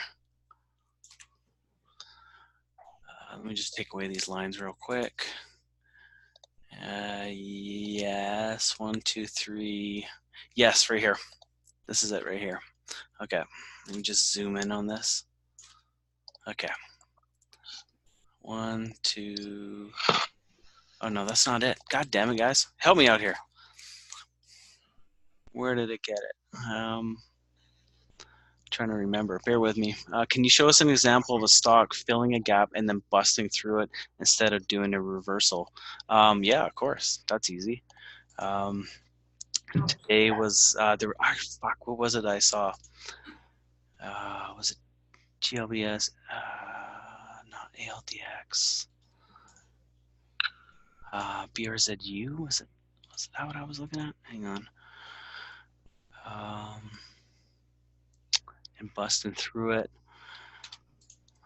Let me just take away these lines real quick. Yes, 1, 2, 3. Yes, right here. This is it right here. Okay, let me just zoom in on this. Okay. 1, 2. Oh no, that's not it. God damn it, guys. Help me out here. Where did it get it? Trying to remember. Bear with me. Can you show us an example of a stock filling a gap and then busting through it instead of doing a reversal? Yeah, of course. That's easy. Today was there. Fuck. What was it I saw? Was it GLBS? Not ALDX. BRZU. Was that what I was looking at? Hang on. And busting through it.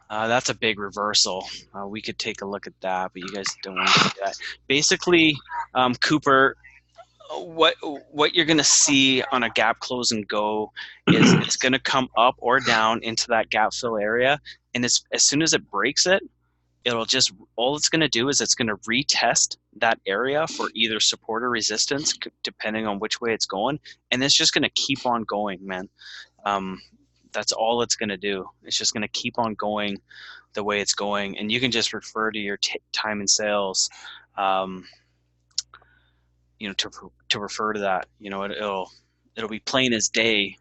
That's a big reversal. We could take a look at that, but you guys don't want to see that. Basically, Cooper, what you're going to see on a gap close and go is it's going to come up or down into that gap fill area, and as soon as it breaks it, all it's going to do is it's going to retest that area for either support or resistance, depending on which way it's going, and it's just going to keep on going, man. That's all it's going to do. It's just going to keep on going the way it's going, and you can just refer to your time and sales, you know, to refer to that. You know, it'll be plain as day,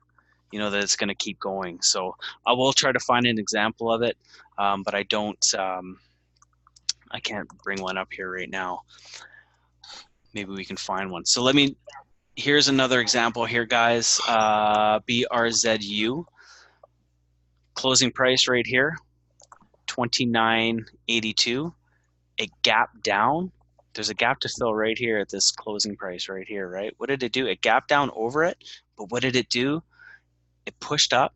you know, that it's going to keep going. So I will try to find an example of it, but I can't bring one up here right now. Maybe we can find one. So here's another example here, guys. BRZU. Closing price right here, 29.82. It gapped down. There's a gap to fill right here at this closing price right here, right? What did it do? It gapped down over it, but what did it do? It pushed up,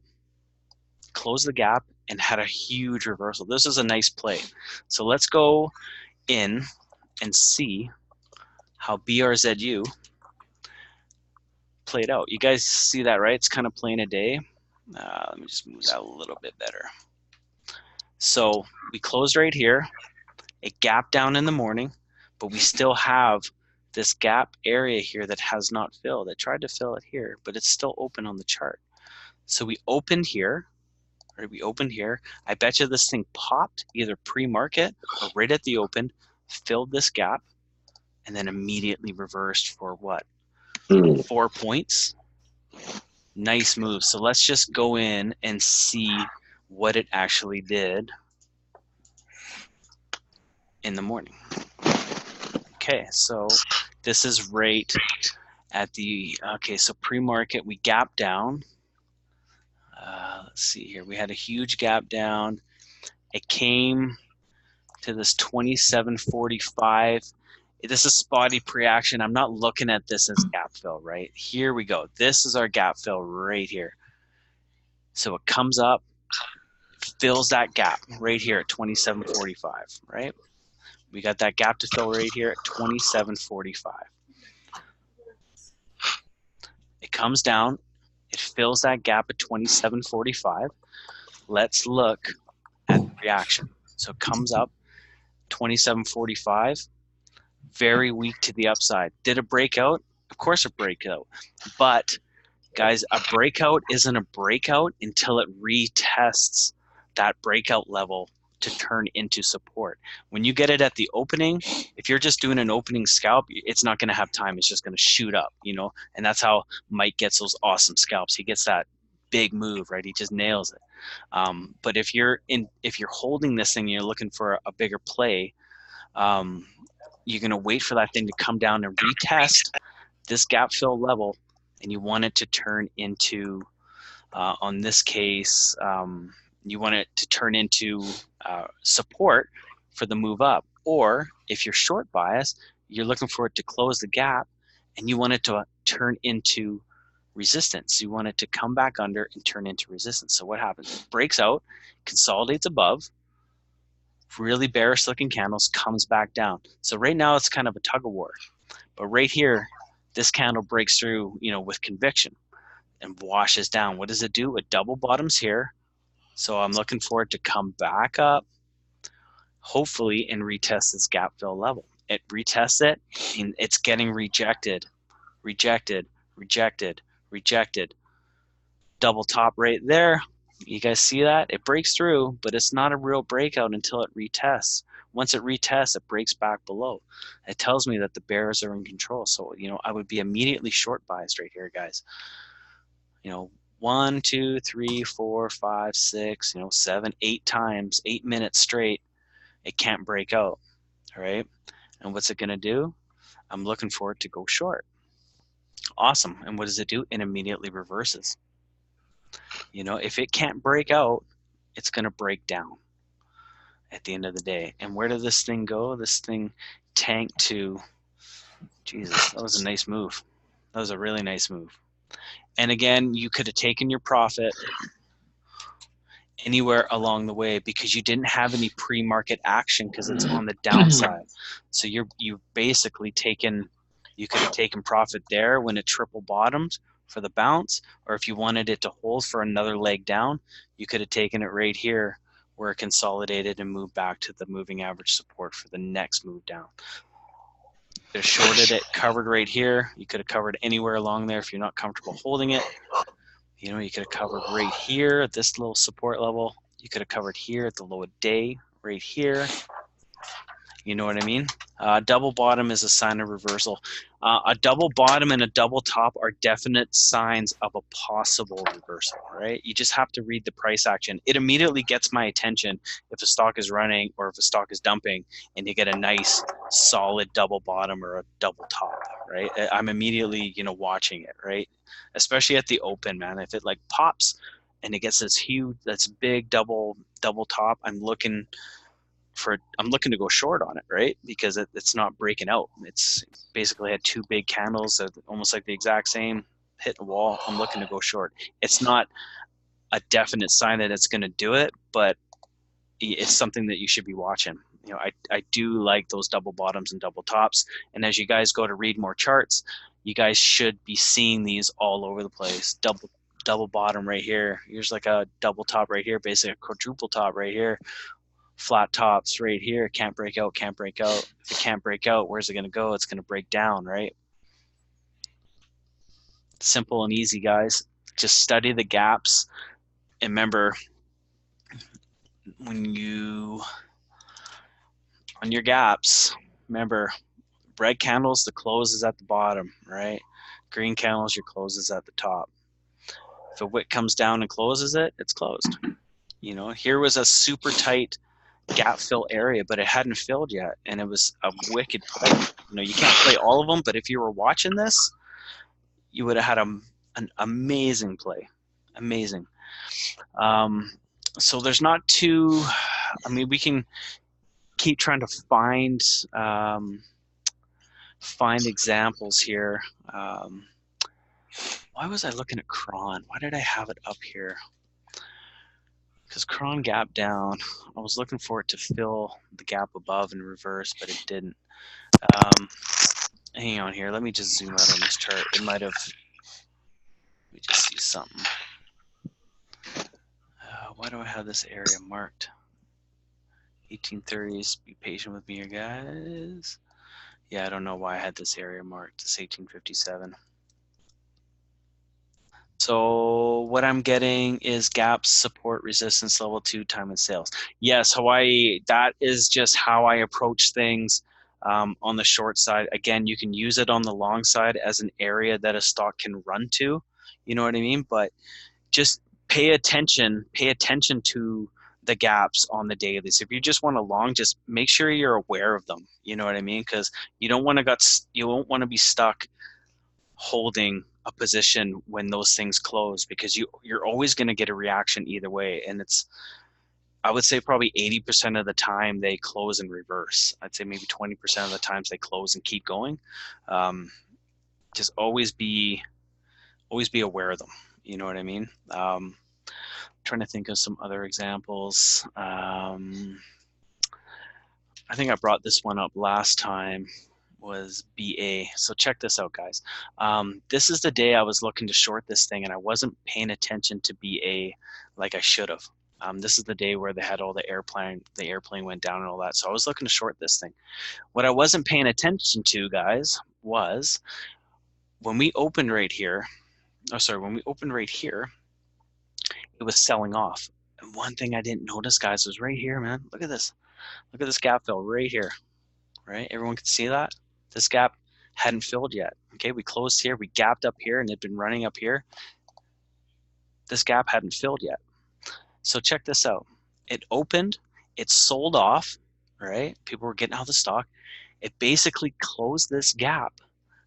closed the gap and had a huge reversal. This is a nice play. So let's go in and see how BRZU played out. You guys see that, right? It's kind of plain a day. Let me just move that a little bit better. So we closed right here. It gapped down in the morning, but we still have this gap area here that has not filled. I tried to fill it here, but it's still open on the chart. So we opened here, or we opened here. I bet you this thing popped either pre-market or right at the open, filled this gap, and then immediately reversed for what? 4 points. Nice move. So let's just go in and see what it actually did in the morning. Okay, so this is right at the, okay, so pre-market, we gapped down. Let's see here. We had a huge gap down. It came to this 27.45. This is spotty pre-action. I'm not looking at this as gap fill, right? Here we go. This is our gap fill right here. So it comes up, fills that gap right here at 27.45, right? We got that gap to fill right here at 27.45. It comes down, it fills that gap at 27.45. Let's look at the reaction. So it comes up 27.45, very weak to the upside. Did it break out? Of course it break out. But guys, a breakout isn't a breakout until it retests that breakout level to turn into support. When you get it at the opening, if you're just doing an opening scalp, it's not going to have time. It's just going to shoot up, you know, and that's how Mike gets those awesome scalps. He gets that big move, right? He just nails it. But if you're holding this thing and you're looking for a bigger play, you're going to wait for that thing to come down and retest this gap fill level, and you want it to turn into, on this case, you want it to turn into support for the move up. Or if you're short bias, you're looking for it to close the gap, and you want it to turn into resistance. You want it to come back under and turn into resistance. So what happens? It breaks out, consolidates above, really bearish looking candles, comes back down. So right now it's kind of a tug of war. But right here, this candle breaks through, you know, with conviction and washes down. What does it do? It double bottoms here. So I'm looking for it to come back up, hopefully, and retest this gap fill level. It retests it, and it's getting rejected, rejected, rejected, rejected. Double top right there. You guys see that? It breaks through, but it's not a real breakout until it retests. Once it retests, it breaks back below. It tells me that the bears are in control. So, you know, I would be immediately short biased right here, guys. You know, 1, 2, 3, 4, 5, 6, 7, 8 times, 8 minutes straight, it can't break out. All right. And what's it going to do? I'm looking for it to go short. Awesome. And what does it do? It immediately reverses. You know, if it can't break out, it's going to break down at the end of the day. And where did this thing go? This thing tanked to, Jesus, that was a nice move. That was a really nice move. And again, you could have taken your profit anywhere along the way because you didn't have any pre-market action because it's on the downside. So you've basically taken, you could have taken profit there when it triple bottomed for the bounce, or if you wanted it to hold for another leg down, you could have taken it right here where it consolidated and moved back to the moving average support for the next move down. They shorted it, covered right here. You could have covered anywhere along there if you're not comfortable holding it. You know, you could have covered right here at this little support level. You could have covered here at the low of day, right here. You know what I mean? Double bottom is a sign of reversal. A double bottom and a double top are definite signs of a possible reversal, right? You just have to read the price action. It immediately gets my attention if a stock is running or if a stock is dumping and you get a nice solid double bottom or a double top, right? I'm immediately, watching it, right? Especially at the open, man. If it like pops and it gets this huge, that's big double top, I'm looking to go short on it, right? Because it's not breaking out. It's basically had two big candles that almost like the exact same, hit the wall. I'm looking to go short. It's not a definite sign that it's going to do it, but it's something that you should be watching. You know, I do like those double bottoms and double tops. And as you guys go to read more charts, you guys should be seeing these all over the place. Double bottom right here. Here's like a double top right here, basically a quadruple top right here. Flat tops right here. Can't break out, can't break out. If it can't break out, where's it going to go? It's going to break down, right? Simple and easy, guys. Just study the gaps. And remember, when you on your gaps, remember, red candles, the close is at the bottom, right? Green candles, your close is at the top. If a wick comes down and closes it, it's closed. You know, here was a super tight gap fill area, but it hadn't filled yet, and it was a wicked play. You know, you can't play all of them, but if you were watching this, you would have had an amazing play. Amazing. So there's not too, I mean, we can keep trying to find examples here. Why was I looking at Cron? Why did I have it up here? Because Cron gap down. I was looking for it to fill the gap above in reverse, but it didn't. Hang on here. Let me just zoom out on this chart. It might have. Let me just see something. Why do I have this area marked? 1830s. Be patient with me here, guys. Yeah, I don't know why I had this area marked. It's 1857. So what I'm getting is gaps, support, resistance, level 2, time and sales. Yes, Hawaii, that is just how I approach things on the short side. Again, you can use it on the long side as an area that a stock can run to. You know what I mean? But just pay attention to the gaps on the dailies. If you just want a long, just make sure you're aware of them. You know what I mean? Because you won't want to be stuck holding a position when those things close, because you're always going to get a reaction either way. And I would say probably 80% of the time they close in reverse. I'd say maybe 20% of the times they close and keep going. Just always be aware of them. You know what I mean? Trying to think of some other examples. I think I brought this one up last time. Was BA. So check this out, guys. This is the day I was looking to short this thing, and I wasn't paying attention to BA like I should have. This is the day where they had all the airplane went down and all that. So I was looking to short this thing. What I wasn't paying attention to, guys, was when we opened right here. When we opened right here, it was selling off. And one thing I didn't notice, guys, was right here, man. Look at this. Look at this gap fill right here. Right? Everyone can see that? This gap hadn't filled yet. Okay, we closed here, we gapped up here, and it had been running up here. This gap hadn't filled yet. So check this out. It opened, it sold off, right? People were getting out of the stock. It basically closed this gap.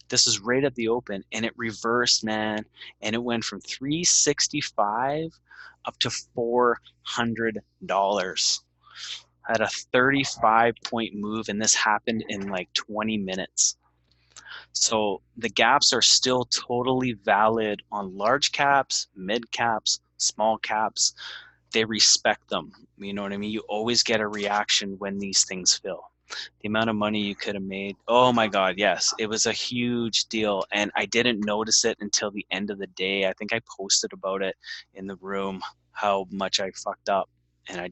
This is right at the open, and it reversed, man. And it went from $365 up to $400. Had a 35-point move, and this happened in like 20 minutes. So the gaps are still totally valid on large caps, mid caps, small caps. They respect them. You know what I mean? You always get a reaction when these things fill. The amount of money you could have made. Oh my God, yes. It was a huge deal, and I didn't notice it until the end of the day. I think I posted about it in the room, how much I fucked up. And I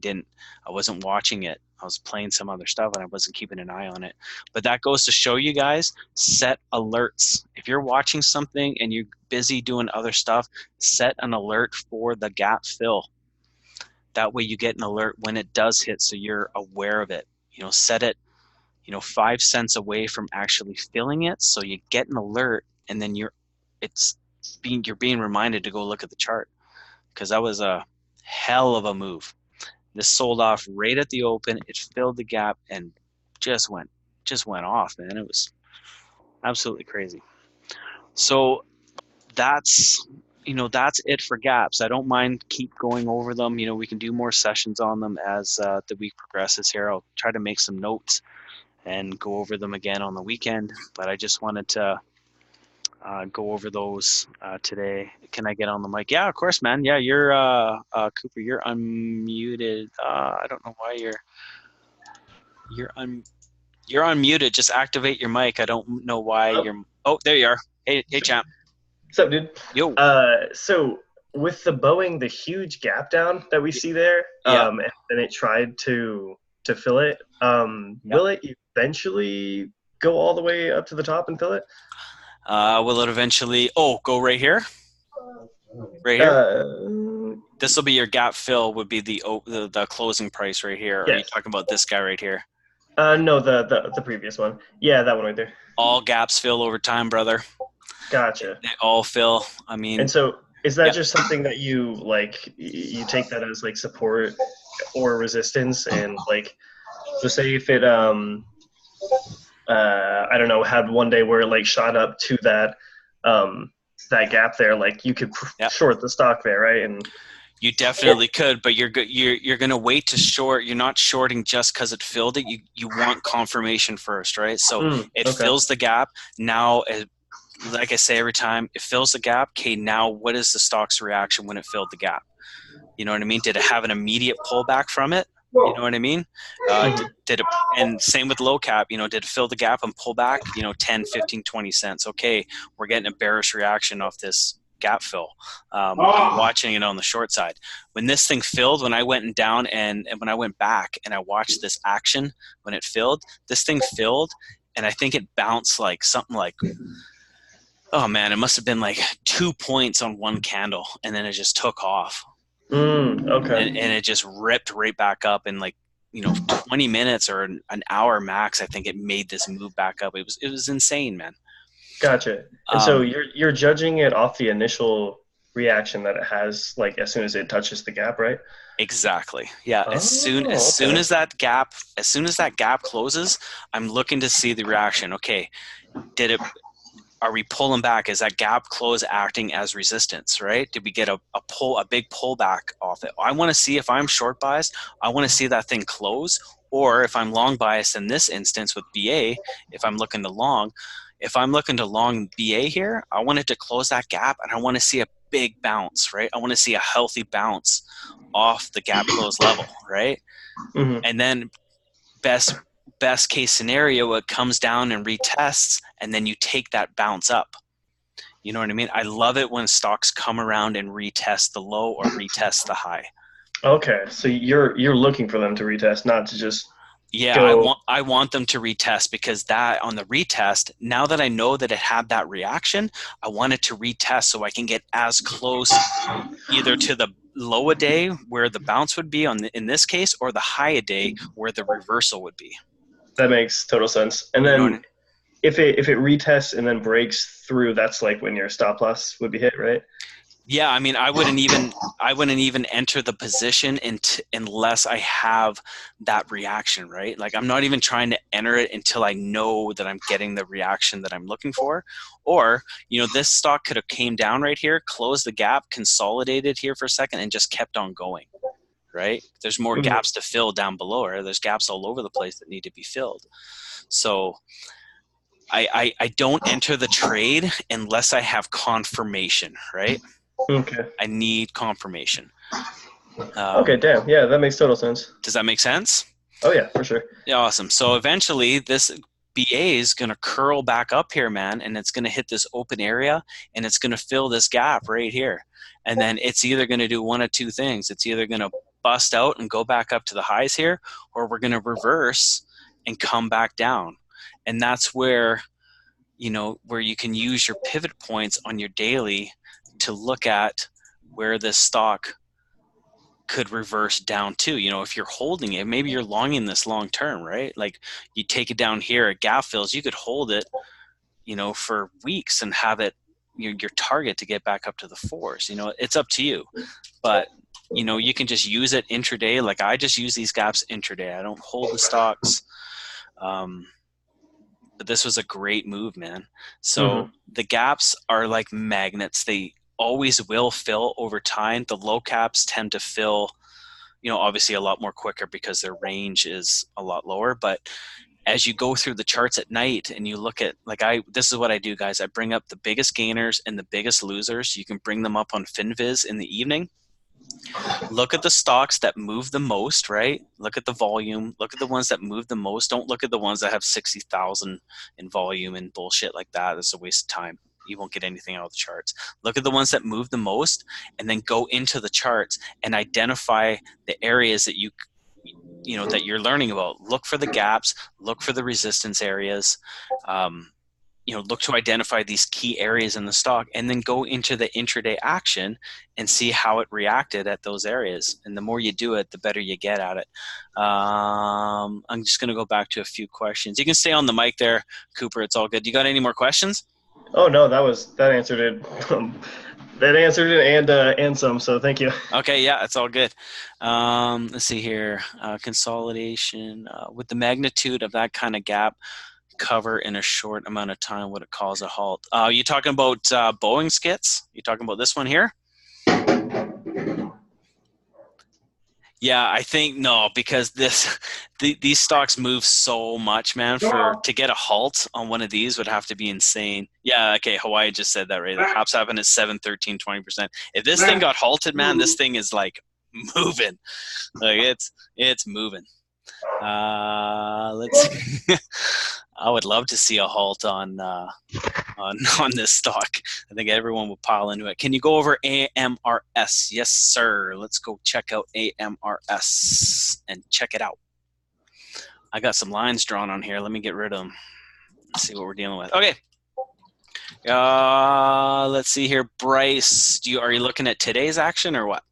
wasn't watching it. I was playing some other stuff and I wasn't keeping an eye on it. But that goes to show you guys, set alerts. If you're watching something and you're busy doing other stuff, set an alert for the gap fill. That way you get an alert when it does hit, so you're aware of it. You know, set it, 5 cents away from actually filling it, so you get an alert, and then you're being reminded to go look at the chart, because that was a hell of a move. This sold off right at the open. It filled the gap and just went off, man. It was absolutely crazy. So that's it for gaps. I don't mind keep going over them. We can do more sessions on them as the week progresses here. I'll try to make some notes and go over them again on the weekend. But I just wanted to go over those today. Can I get on the mic? Yeah, of course, man. Yeah, you're Cooper. You're unmuted. I don't know why you're un you're unmuted. Just activate your mic. I don't know why you're. Oh, there you are. Hey, champ. What's up, dude? Yo. So with the Boeing, the huge gap down that we see there, Yeah. and then it tried to fill it. Will it eventually go all the way up to the top and fill it? Will it eventually? Oh, go right here. Right here. This will be your gap fill. Would be the closing price right here. Yes. Are you talking about this guy right here? No, the previous one. Yeah, that one right there. All gaps fill over time, brother. Gotcha. They all fill. I mean. And so, is that just something that you like? You take that as like support or resistance, and like, so say if it I don't know, had one day where it like shot up to that that gap there, like you could short the stock there, right? And you definitely could, but you're going to wait to short. You're not shorting just because it filled it. You want confirmation first, right? So it fills the gap. Now, like I say every time, it fills the gap. Okay, now what is the stock's reaction when it filled the gap? You know what I mean? Did it have an immediate pullback from it? You know what I mean? Did it, and same with low cap, you know, did it fill the gap and pull back, you know, 10, 15, 20 cents? Okay, we're getting a bearish reaction off this gap fill. I'm watching it on the short side. When this thing filled, when I went down and when I went back and I watched this action, when it filled, this thing filled, and I think it bounced like something like, oh man, it must have been like 2 points on one candle, and then it just took off. Okay. And it just ripped right back up in like, you know, 20 minutes or an hour max. I think it made this move back up. It was insane, man. Gotcha. And so you're judging it off the initial reaction that it has, like as soon as it touches the gap, right? Exactly. Yeah. As soon as that gap closes, I'm looking to see the reaction. Okay, are we pulling back? Is that gap close acting as resistance, right? Did we get a big pullback off it? I want to see, if I'm short biased, I want to see that thing close. Or if I'm long biased in this instance with BA, if I'm looking to long BA here, I want it to close that gap, and I want to see a big bounce, right? I want to see a healthy bounce off the gap close level, right? Mm-hmm. And then best case scenario, it comes down and retests, and then you take that bounce up. You know what I mean? I love it when stocks come around and retest the low or retest the high. Okay, so you're looking for them to retest, not to just I want them to retest, because that on the retest, now that I know that it had that reaction, I want it to retest so I can get as close either to the low a day where the bounce would be in this case, or the high a day where the reversal would be. That makes total sense. And then if it retests and then breaks through, that's like when your stop loss would be hit, right? Yeah, I mean, I wouldn't even enter the position unless I have that reaction, right? Like, I'm not even trying to enter it until I know that I'm getting the reaction that I'm looking for. Or, you know, this stock could have came down right here, closed the gap, consolidated here for a second, and just kept on going, right? There's more gaps to fill down below, or there's gaps all over the place that need to be filled. So I don't enter the trade unless I have confirmation, right? Okay. I need confirmation. Okay, damn. Yeah, that makes total sense. Does that make sense? Oh, yeah, for sure. Yeah, awesome. So eventually this BA is going to curl back up here, man, and it's going to hit this open area, and it's going to fill this gap right here. And then it's either going to do one of two things. It's either going to bust out and go back up to the highs here, or we're going to reverse and come back down. And that's where, you know, where you can use your pivot points on your daily to look at where this stock could reverse down to. You know, if you're holding it, maybe you're longing this long term, right? Like, you take it down here at gap fills, you could hold it, you know, for weeks and have it your target to get back up to the fours. You know, it's up to you, but you know, you can just use it intraday. Like, I just use these gaps intraday. I don't hold the stocks. But this was a great move, man. So the gaps are like magnets. They always will fill over time. The low caps tend to fill, you know, obviously a lot more quicker because their range is a lot lower, but as you go through the charts at night and you look at, like, this is what I do, guys. I bring up the biggest gainers and the biggest losers. You can bring them up on FinViz in the evening. Look at the stocks that move the most, right? Look at the volume. Look at the ones that move the most. Don't look at the ones that have 60,000 in volume and bullshit like that. That's a waste of time. You won't get anything out of the charts. Look at the ones that move the most, and then go into the charts and identify the areas that that you're learning about. Look for the gaps. Look for the resistance areas. Look to identify these key areas in the stock, and then go into the intraday action and see how it reacted at those areas. And the more you do it, the better you get at it. I'm just going to go back to a few questions. You can stay on the mic there, Cooper. It's all good. You got any more questions? Oh no, that answered it. That answered it and some. So thank you. Okay, yeah, it's all good. Let's see here. Consolidation with the magnitude of that kind of gap cover in a short amount of time, would it cause a halt? You talking about Boeing skits? You talking about this one here? Yeah, I think no, because these stocks move so much, man. To get a halt on one of these would have to be insane. Yeah, okay, Hawaii just said that, right? The hops happen at 7, 13, 20%. If this thing got halted, man, this thing is like moving. Like it's moving. Let's see. I would love to see a halt on this stock. I think everyone will pile into it. Can you go over AMRS? Yes, sir. Let's go check out AMRS and check it out. I got some lines drawn on here. Let me get rid of them. Let's see what we're dealing with. Okay. Let's see here. Bryce, are you looking at today's action or what?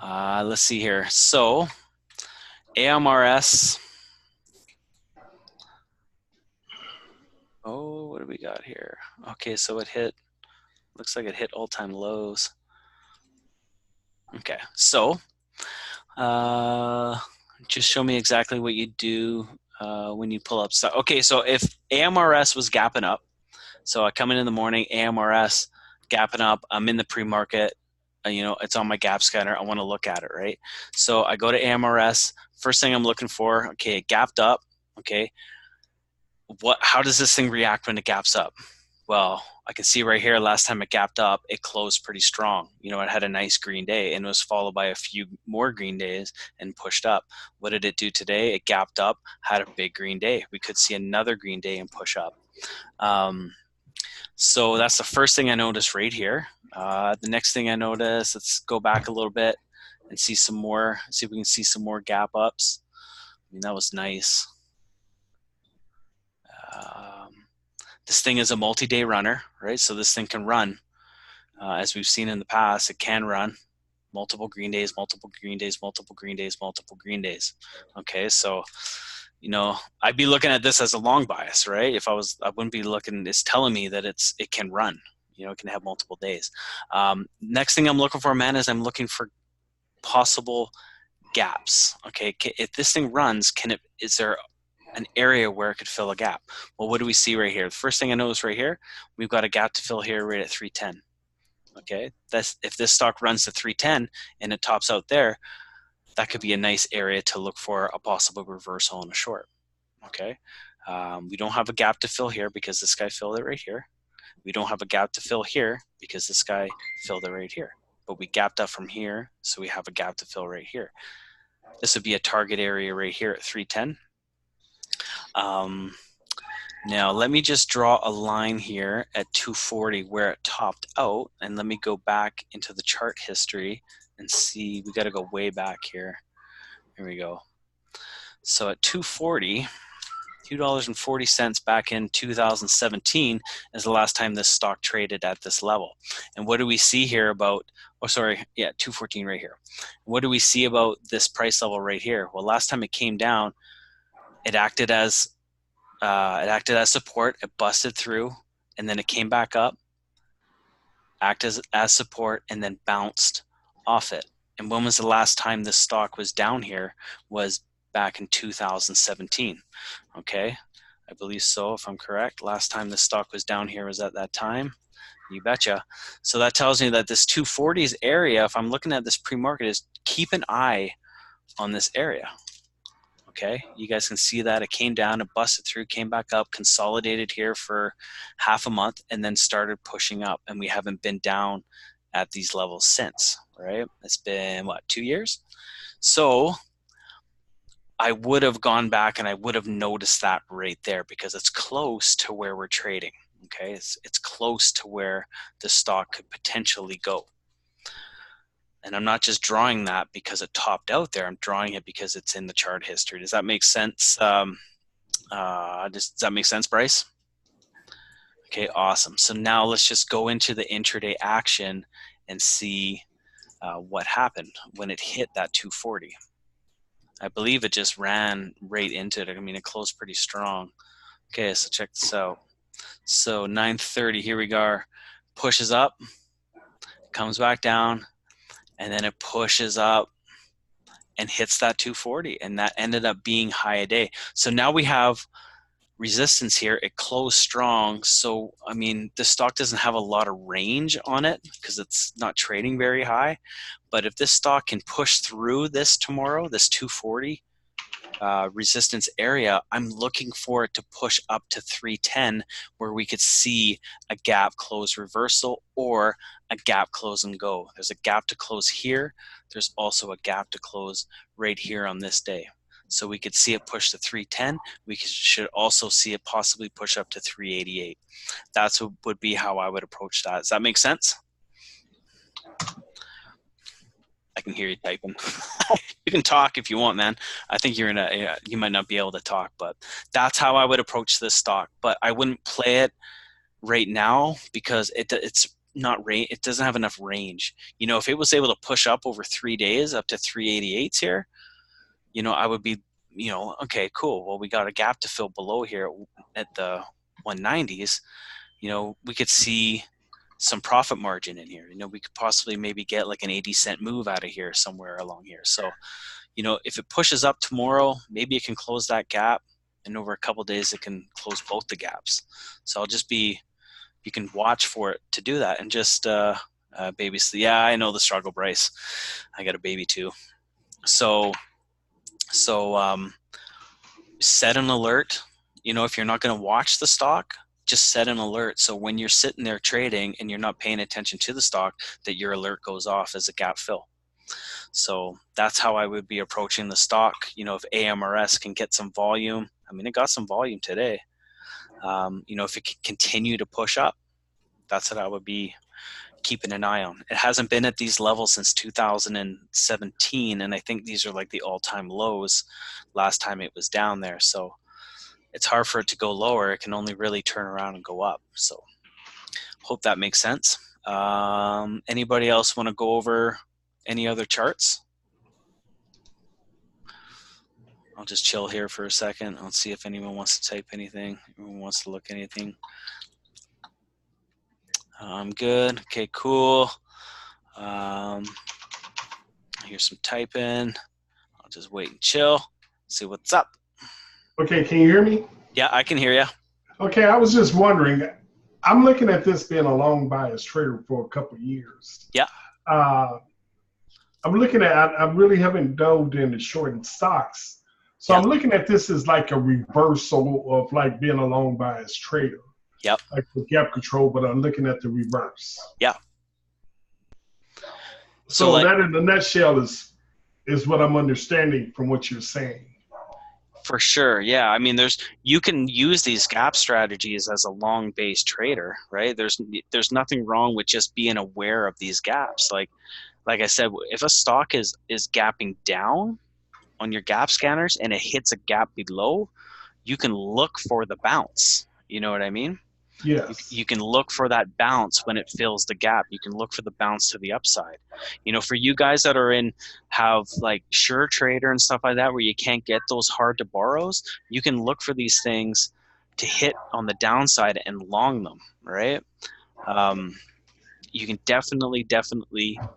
Let's see here. So AMRS. Oh, what do we got here? Okay, so looks like it hit all-time lows. Okay, so just show me exactly what you do when you pull up stuff. Okay, so if AMRS was gapping up, so I come in the morning, AMRS gapping up, I'm in the pre-market, it's on my gap scanner. I want to look at it, right? So I go to AMRS. First thing I'm looking for, okay, it gapped up. Okay, how does this thing react when it gaps up? Well, I can see right here, last time it gapped up, it closed pretty strong. It had a nice green day, and it was followed by a few more green days and pushed up. What did it do today? It gapped up, had a big green day. We could see another green day and push up. So that's the first thing I noticed right here. The next thing I noticed, let's go back a little bit and see if we can see some more gap ups. I mean, that was nice. This thing is a multi-day runner, right? So this thing can run. As we've seen in the past, it can run multiple green days, multiple green days, multiple green days, multiple green days. Okay, so I'd be looking at this as a long bias, right? I wouldn't be looking. It's telling me that it can run. It can have multiple days. Next thing I'm looking for, man, is I'm looking for possible gaps. Okay, if this thing runs, is there an area where it could fill a gap? Well, what do we see right here? The first thing I notice right here, we've got a gap to fill here right at 310. Okay, if this stock runs to 310 and it tops out there, that could be a nice area to look for a possible reversal on a short. Okay, we don't have a gap to fill here because this guy filled it right here. We don't have a gap to fill here because this guy filled it right here. But we gapped up from here, so we have a gap to fill right here. This would be a target area right here at 310. Now let me just draw a line here at 240 where it topped out, and let me go back into the chart history and see. We got to go way back here. Here we go. So at 240, $2.40 back in 2017 is the last time this stock traded at this level. And what do we see here about, 214 right here. What do we see about this price level right here? Well, last time it came down, it acted as support. It busted through, and then it came back up, acted as support, and then bounced off it. And when was the last time this stock was down here? Was back in 2017. Okay, I believe so, if I'm correct. Last time this stock was down here was at that time. You betcha. So that tells me that this 240s area, if I'm looking at this pre-market, is keep an eye on this area. Okay, you guys can see that it came down, it busted through, came back up, consolidated here for half a month, and then started pushing up. And we haven't been down at these levels since, right? It's been, what, 2 years? So I would have gone back and I would have noticed that right there because it's close to where we're trading. Okay, it's close to where the stock could potentially go. And I'm not just drawing that because it topped out there. I'm drawing it because it's in the chart history. Does that make sense? Does that make sense, Bryce? Okay, awesome. So now let's just go into the intraday action and see what happened when it hit that 240. I believe it just ran right into it. I mean, it closed pretty strong. Okay, so check this out. So 9:30, here we go. Pushes up, comes back down, and then it pushes up and hits that 240, and that ended up being high a day. So now we have resistance here. It closed strong. So, I mean, the stock doesn't have a lot of range on it because it's not trading very high. But if this stock can push through this tomorrow, this 240 resistance area, I'm looking for it to push up to 310 where we could see a gap close reversal or a gap close and go. There's a gap to close here. There's also a gap to close right here on this day. So we could see it push to 310. We should also see it possibly push up to 388. That's what would be how I would approach that. Does that make sense? I can hear you typing. You can talk if you want, man. I think you're in a, you might not be able to talk, but that's how I would approach this stock. But I wouldn't play it right now because it's not it doesn't have enough range. You know, if it was able to push up over 3 days up to 388s here, you know, I would be, you know, okay, cool. Well, we got a gap to fill below here at the 190s. You know, we could see some profit margin in here. You know, we could possibly maybe get like an 80-cent move out of here somewhere along here. So, you know, if it pushes up tomorrow, maybe it can close that gap, and over a couple of days it can close both the gaps. So I'll just be, you can watch for it to do that and just baby. Yeah, I know the struggle, Bryce. I got a baby too. So set an alert. You know, if you're not going to watch the stock, just set an alert. So when you're sitting there trading and you're not paying attention to the stock, that your alert goes off as a gap fill. So that's how I would be approaching the stock. You know, if AMRS can get some volume, I mean, it got some volume today. You know, if it can continue to push up, that's what I would be keeping an eye on. It hasn't been at these levels since 2017, and I think these are like the all-time lows last time it was down there. So it's hard for it to go lower. It can only really turn around and go up. So hope that makes sense. Anybody else want to go over any other charts? I'll just chill here for a second. I'll see if anyone wants to type anything. Anyone wants to look anything. I'm good. Okay, cool. Here's some typing. I'll just wait and chill. See what's up. Okay, can you hear me? Yeah, I can hear you. Okay, I was just wondering. I'm looking at this being a long bias trader for a couple of years. Yeah. I'm looking at, I really haven't dove into shorting stocks. So I'm looking at this as like a reversal of like being a long bias trader. Yep. Like the gap control, but I'm looking at the reverse. Yeah. So like, that in a nutshell is what I'm understanding from what you're saying. For sure. Yeah. I mean, you can use these gap strategies as a long base trader, right? There's nothing wrong with just being aware of these gaps. Like I said, if a stock is gapping down on your gap scanners and it hits a gap below, you can look for the bounce. You know what I mean? Yes. You can look for that bounce when it fills the gap. You can look for the bounce to the upside. You know, for you guys that have like SureTrader and stuff like that, where you can't get those hard to borrows, you can look for these things to hit on the downside and long them, right? You can definitely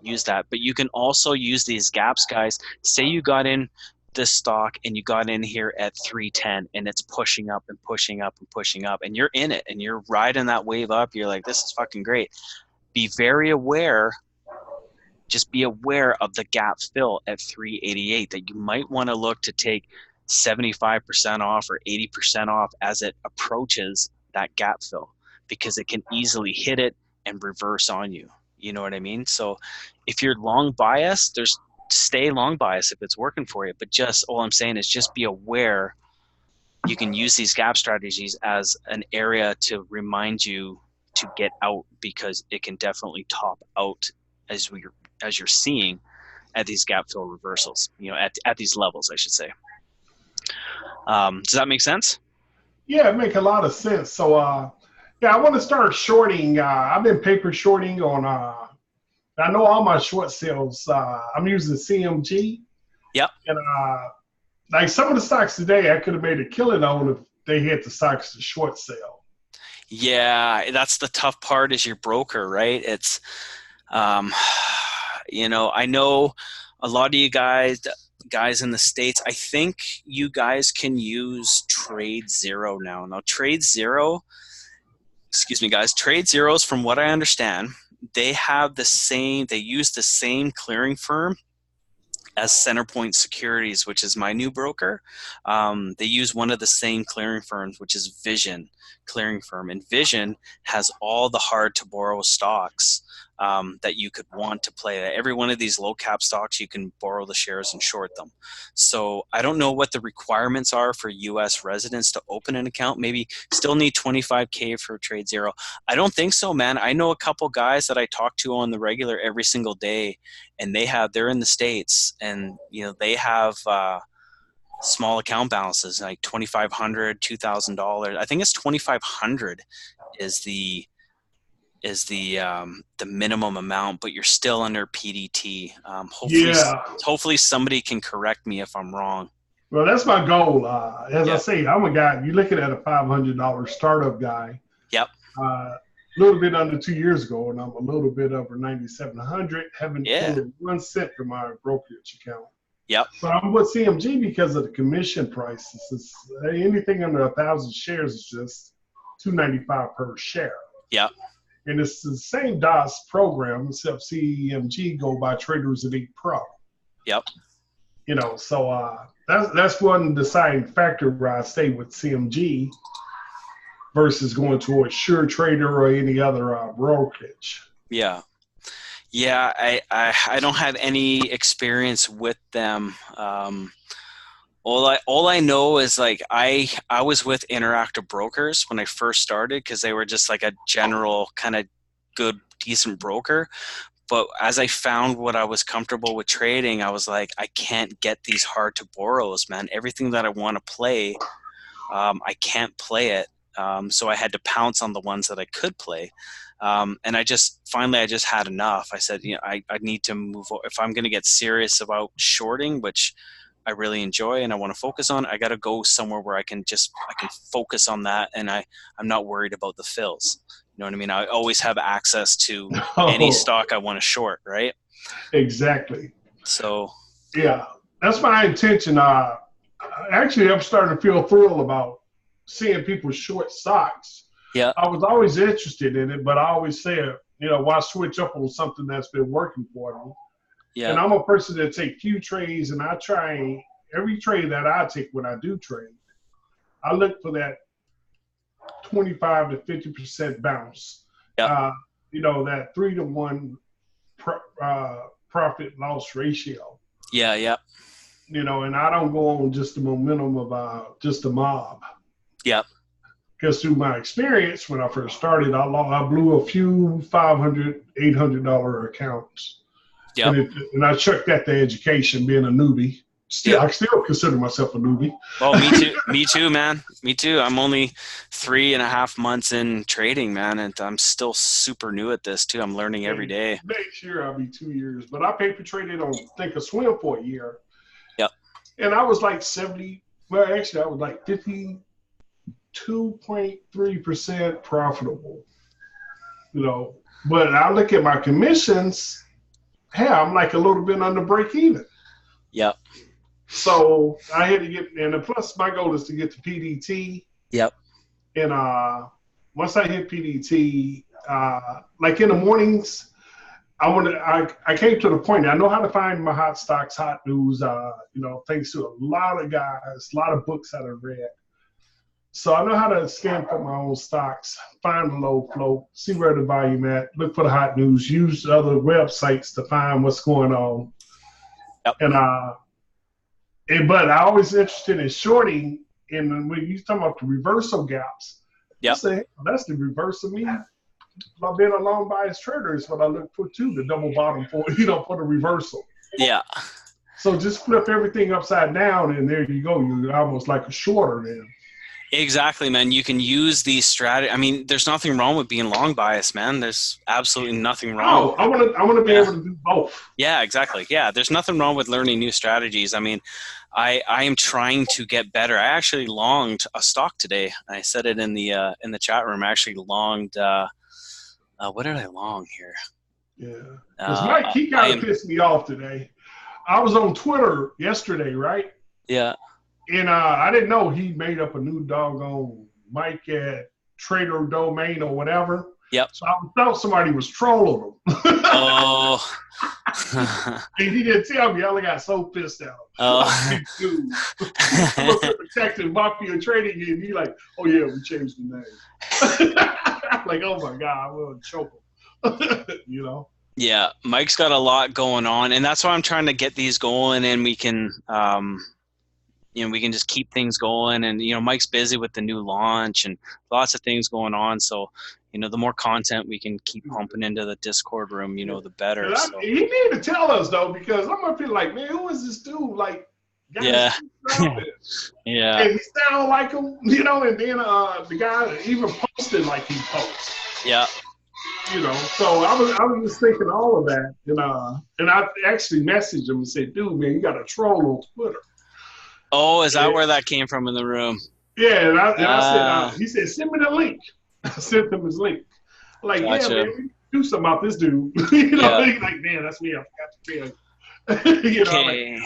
use that. But you can also use these gaps, guys. Say you got in this stock and you got in here at 310 and it's pushing up and pushing up and pushing up and you're in it and you're riding that wave up. You're like, this is fucking great. Be very aware just be aware of the gap fill at 388 that you might want to look to take 75% off or 80% off as it approaches that gap fill, because it can easily hit it and reverse on you. You know what I mean? So if you're long bias, stay long bias if it's working for you. But just all I'm saying is just be aware you can use these gap strategies as an area to remind you to get out, because it can definitely top out as you're seeing at these gap fill reversals, at these levels, I should say. Does that make sense? Yeah, it makes a lot of sense. So, yeah, I want to start shorting. I've been paper shorting on, I know all my short sales, I'm using CMG. Yep. And like some of the stocks today, I could have made a killing on if they had the stocks to short sell. Yeah, that's the tough part is your broker, right? It's, I know a lot of you guys in the States, I think you guys can use Trade Zero now. Now, Trade Zero, excuse me, guys, Trade Zeros, from what I understand, they use the same clearing firm as Centerpoint Securities, which is my new broker. They use one of the same clearing firms, which is Vision Clearing Firm. And Vision has all the hard to borrow stocks that you could want to play. Every one of these low cap stocks, you can borrow the shares and short them. So I don't know what the requirements are for US residents to open an account. Maybe still need 25K for Trade Zero. I don't think so, man. I know a couple guys that I talk to on the regular every single day, and they're in the States, and they have small account balances like $2,500, $2,000. I think it's $2,500 is the minimum amount, but you're still under PDT. Hopefully somebody can correct me if I'm wrong. Well, that's my goal. I say, I'm a guy. You're looking at a $500 startup guy. Yep. A little bit under 2 years ago, and I'm a little bit over 9,700. Haven't pulled 1 cent from my brokerage account. Yep. But I'm with CMG because of the commission prices. Anything under 1,000 shares is just $2.95 per share. Yep. And it's the same DOS program, except CMG go by Traders Elite Pro. Yep. So that's one deciding factor where I stay with CMG versus going to a Sure Trader or any other brokerage. Yeah. Yeah, I don't have any experience with them. All I know is like I was with Interactive Brokers when I first started because they were just like a general kind of good, decent broker. But as I found what I was comfortable with trading, I was like, I can't get these hard to borrows, man. Everything that I want to play, I can't play it. So I had to pounce on the ones that I could play. And I just had enough. I said, I need to move. If I'm going to get serious about shorting, which I really enjoy and I want to focus on, I got to go somewhere where I can focus on that. And I'm not worried about the fills. You know what I mean? I always have access to any stock I want to short, right? Exactly. So. Yeah, that's my intention. Actually, I'm starting to feel thrilled about seeing people short stocks. Yeah. I was always interested in it, but I always said, why switch up on something that's been working for me? Yeah. And I'm a person that take few trades, and I try every trade that I take when I do trade, I look for that 25 to 50% bounce. Yeah. That 3-to-1 profit loss ratio. Yeah. Yeah. And I don't go on just the momentum of just a mob. Yep. Because through my experience when I first started, I blew a few $500, $800 accounts. Yeah. And I chucked that to education, being a newbie. I still consider myself a newbie. Oh, me too. Me too, man. Me too. I'm only 3.5 months in trading, man, and I'm still super new at this too. I'm learning every day. Next year I'll be 2 years, but I paper traded on Thinkorswim for a year. Yep. And I was like 70. Well, actually, I was like 52.3% profitable. But I look at my commissions. Hey, I'm like a little bit under break even. Yep. So I had to get, and plus my goal is to get to PDT. Yep. And once I hit PDT, like in the mornings, I came to the point. I know how to find my hot stocks, hot news. Thanks to a lot of guys, a lot of books that I've read. So I know how to scan for my own stocks, find the low flow, see where the volume at, look for the hot news, use other websites to find what's going on. Yep. But I always interested in shorting. And when you talk about the reversal gaps, yep. That's the reverse of me. I've been a long bias trader is what I look for too, the double bottom for the reversal. Yeah. So just flip everything upside down, and there you go. You're almost like a shorter then. Exactly, man. You can use these strategies. I mean, there's nothing wrong with being long bias, man. There's absolutely nothing wrong. Oh, I want to be able to do both. Yeah, exactly. Yeah, there's nothing wrong with learning new strategies. I mean, I am trying to get better. I actually longed a stock today. I said it in the chat room. I actually longed. What did I long here? Yeah, because Mike, he kind of pissed me off today. I was on Twitter yesterday, right? Yeah. And I didn't know he made up a new doggone Mike at Trader Domain or whatever. Yep. So I thought somebody was trolling him. Oh. And he didn't tell me. I only got so pissed at him. Oh. Dude. I'm protecting Mafia Trading, and he like, oh yeah, we changed the name. Like, oh my God, I'm gonna choke him. Yeah, Mike's got a lot going on, and that's why I'm trying to get these going, and we can we can just keep things going. And Mike's busy with the new launch and lots of things going on, so the more content we can keep pumping into the Discord room, the better. So. He need to tell us though, because I'm gonna feel like, man, who is this dude? Like, yeah. Yeah. And he sound like him, and then the guy even posted like he posts. Yeah. So I was just thinking all of that, and I actually messaged him and said, dude, man, you got a troll on Twitter. Oh, is that where that came from in the room? Yeah, and I said, he said, send me the link. I sent him his link. Like, gotcha. Yeah, man, do something about this dude. He's like, man, that's me. I forgot to pay. Okay.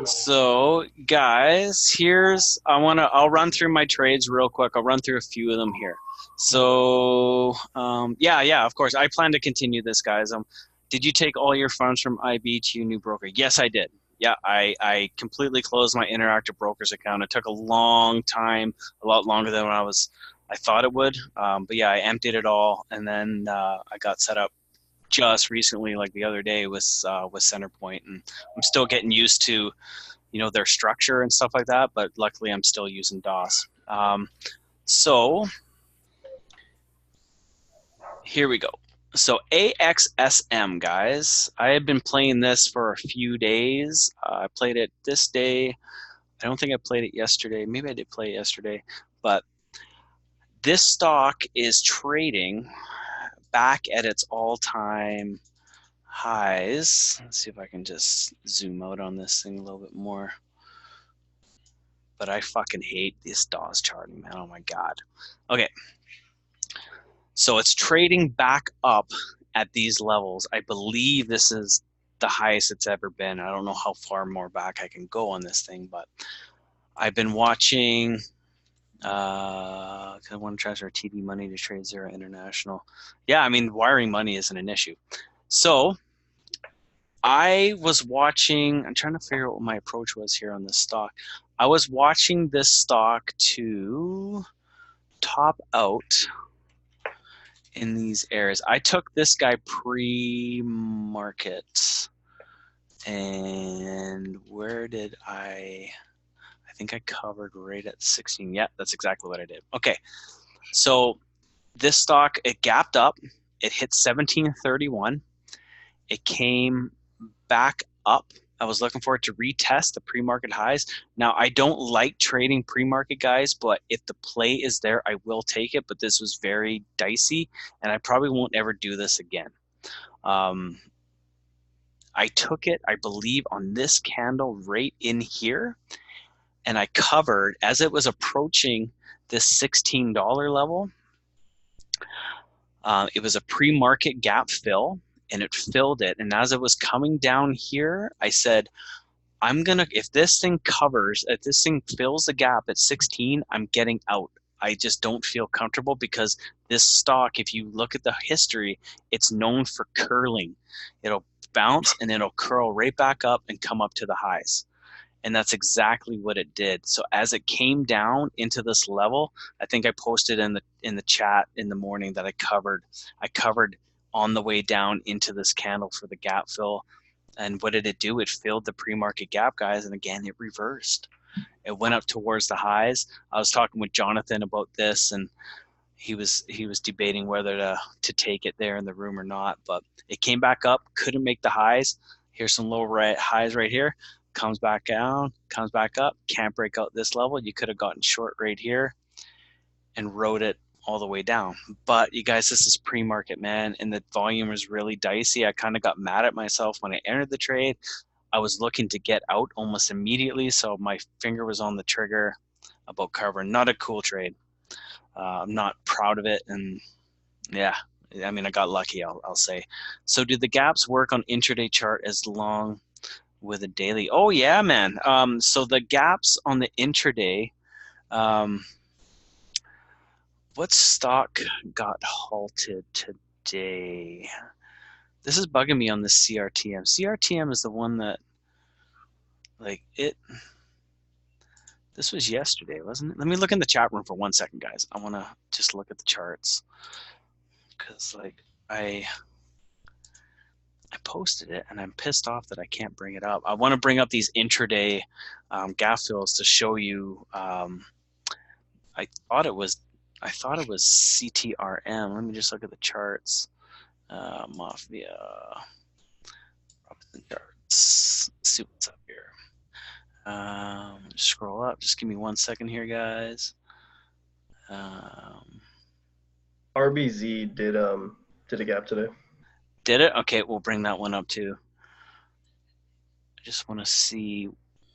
So, guys, I'll run through my trades real quick. I'll run through a few of them here. So, yeah, of course. I plan to continue this, guys. Did you take all your funds from IB to your new broker? Yes, I did. Yeah, I completely closed my Interactive Brokers account. It took a long time, a lot longer than I thought it would. But yeah, I emptied it all, and then I got set up just recently, like the other day, with Centerpoint, and I'm still getting used to, their structure and stuff like that. But luckily, I'm still using DOS. So here we go. So AXSM, guys, I have been playing this for a few days. I played it this day. I don't think I played it yesterday. Maybe I did play it yesterday, but this stock is trading back at its all-time highs. Let's see if I can just zoom out on this thing a little bit more. But I fucking hate this DOS charting, man. Oh my God. Okay. So it's trading back up at these levels. I believe this is the highest it's ever been. I don't know how far more back I can go on this thing, but I've been watching. I want to transfer TD money to Trade Zero International. Yeah, I mean, wiring money isn't an issue. So I was watching. I'm trying to figure out what my approach was here on this stock. I was watching this stock to top out in these areas. I took this guy pre-market, and where did I think I covered right at 16. Yeah, that's exactly what I did. Okay, so this stock, it gapped up, it hit 1731, it came back up. I was looking for it to retest the pre-market highs. Now, I don't like trading pre-market, guys, but if the play is there, I will take it. But this was very dicey, and I probably won't ever do this again. I took it, I believe, on this candle right in here, and I covered as it was approaching this $16 level. It was a pre-market gap fill, and it filled it. And as it was coming down here, I said, if this thing fills the gap at 16, I'm getting out I just don't feel comfortable because this stock, if you look at the history, it's known for curling. It'll bounce and it'll curl right back up and come up to the highs. And that's exactly what it did. So as it came down into this level, I think I posted in the chat in the morning that I covered on the way down into this candle for the gap fill. And what did it do? It filled the pre-market gap, guys, and again it reversed. It went up towards the highs. I was talking with Jonathan about this, and he was debating whether to take it there in the room or not. But it came back up, couldn't make the highs. Here's some low highs right here. Comes back down, comes back up, can't break out this level. You could have gotten short right here and rode it all the way down. But you guys, this is pre-market, man, and the volume is really dicey. I kind of got mad at myself when I entered the trade. I was looking to get out almost immediately, so my finger was on the trigger about covering. Not a cool trade. I'm not proud of it, and yeah, I mean, I got lucky, I'll say. So do the gaps work on intraday chart as long with a daily? Oh yeah, man. So the gaps on the intraday, what stock got halted today? This is bugging me on the CRTM. CRTM is the one that, like, this was yesterday, wasn't it? Let me look in the chat room for 1 second, guys. I want to just look at the charts because, like, I posted it and I'm pissed off that I can't bring it up. I want to bring up these intraday gap fills to show you. I thought it was CTRM. Let me just look at the charts. Mafia Robinson charts. Let's see what's up here. Scroll up. Just give me 1 second here, guys. RBZ did a gap today. Did it? Okay, we'll bring that one up too. I just want to see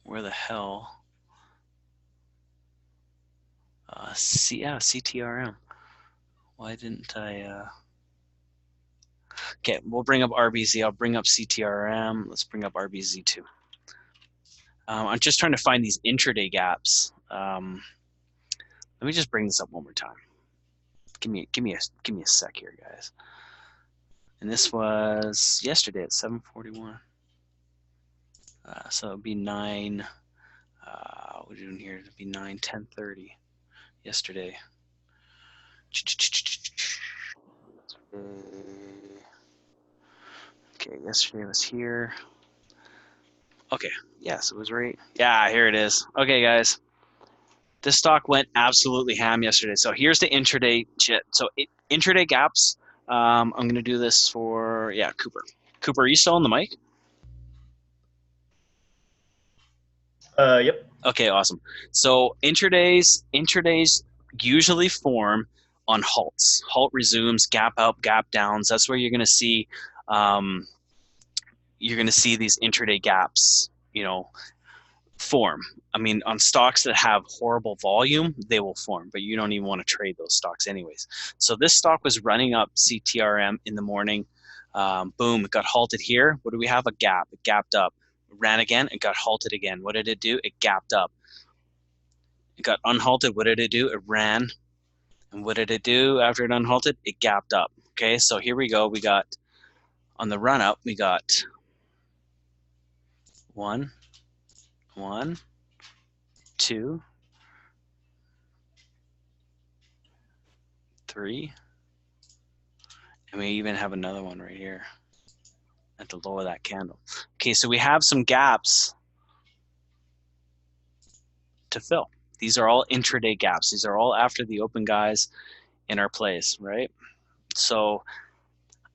where the hell. CTRM. Why didn't I? Okay, we'll bring up RBZ. I'll bring up CTRM. Let's bring up RBZ too. I'm just trying to find these intraday gaps. Let me just bring this up one more time. Give me a sec here, guys. And this was yesterday at 7:41. So it'd be 9. What are we doing here? It'd be 9:10:30 yesterday. Okay, yesterday was here. Okay, yes, it was right. Yeah, here it is. Okay, guys. This stock went absolutely ham yesterday. So here's the intraday shit. So intraday gaps. I'm going to do this for, Cooper. Cooper, are you still on the mic? Yep. Okay, awesome. So intradays usually form on halts. Halt resumes, gap up, gap downs. That's where you're going to see these intraday gaps, form. I mean, on stocks that have horrible volume, they will form, but you don't even want to trade those stocks anyways. So this stock was running up CTRM in the morning. Boom, it got halted here. What do we have? A gap. It gapped up. It ran again. It got halted again. What did it do? It gapped up. It got unhalted. What did it do? It ran. And what did it do after it unhalted? It gapped up. Okay, so here we go. We got, on the run up, we got 1, 2, 3, and we even have another one right here at the low of that candle. Okay, so we have some gaps to fill. These are all intraday gaps. These are all after the open, guys, in our place, right? So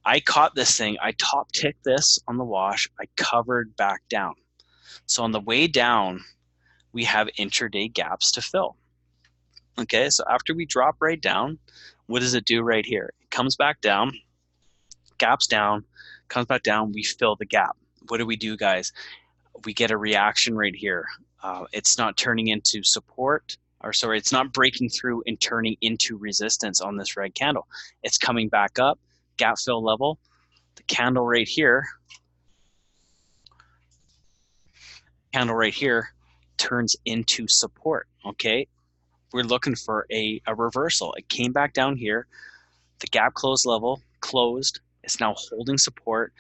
I caught this thing. I top ticked this on the wash. I covered back down. So on the way down, we have intraday gaps to fill. Okay, so after we drop right down, what does it do right here? It comes back down, gaps down, comes back down, we fill the gap. What do we do, guys? We get a reaction right here. It's not turning into support, or sorry, it's not breaking through and turning into resistance on this red candle. It's coming back up, gap fill level. The candle right here turns into support, okay? we're looking for a reversal. It came back down here. The gap close level closed. It's now holding support.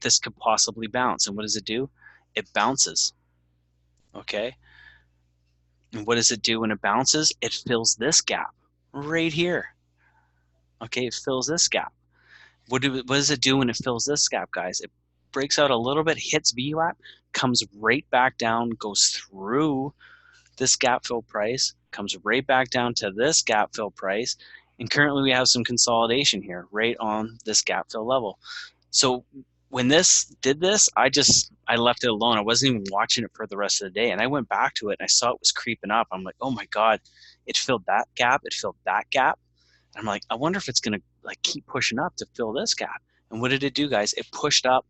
This could possibly bounce. And what does it do? It bounces. Okay. And what does it do when it bounces? It fills this gap right here. Okay, it fills this gap. What does it do when it fills this gap, guys? It breaks out a little bit, hits VWAP, comes right back down, goes through this gap fill price, comes right back down to this gap fill price, and currently we have some consolidation here right on this gap fill level. So when this did this, I left it alone. I wasn't even watching it for the rest of the day, and I went back to it and I saw it was creeping up. I'm like, oh my God, it filled that gap, it filled that gap. And I'm like, I wonder if it's gonna like keep pushing up to fill this gap. And what did it do, guys? It pushed up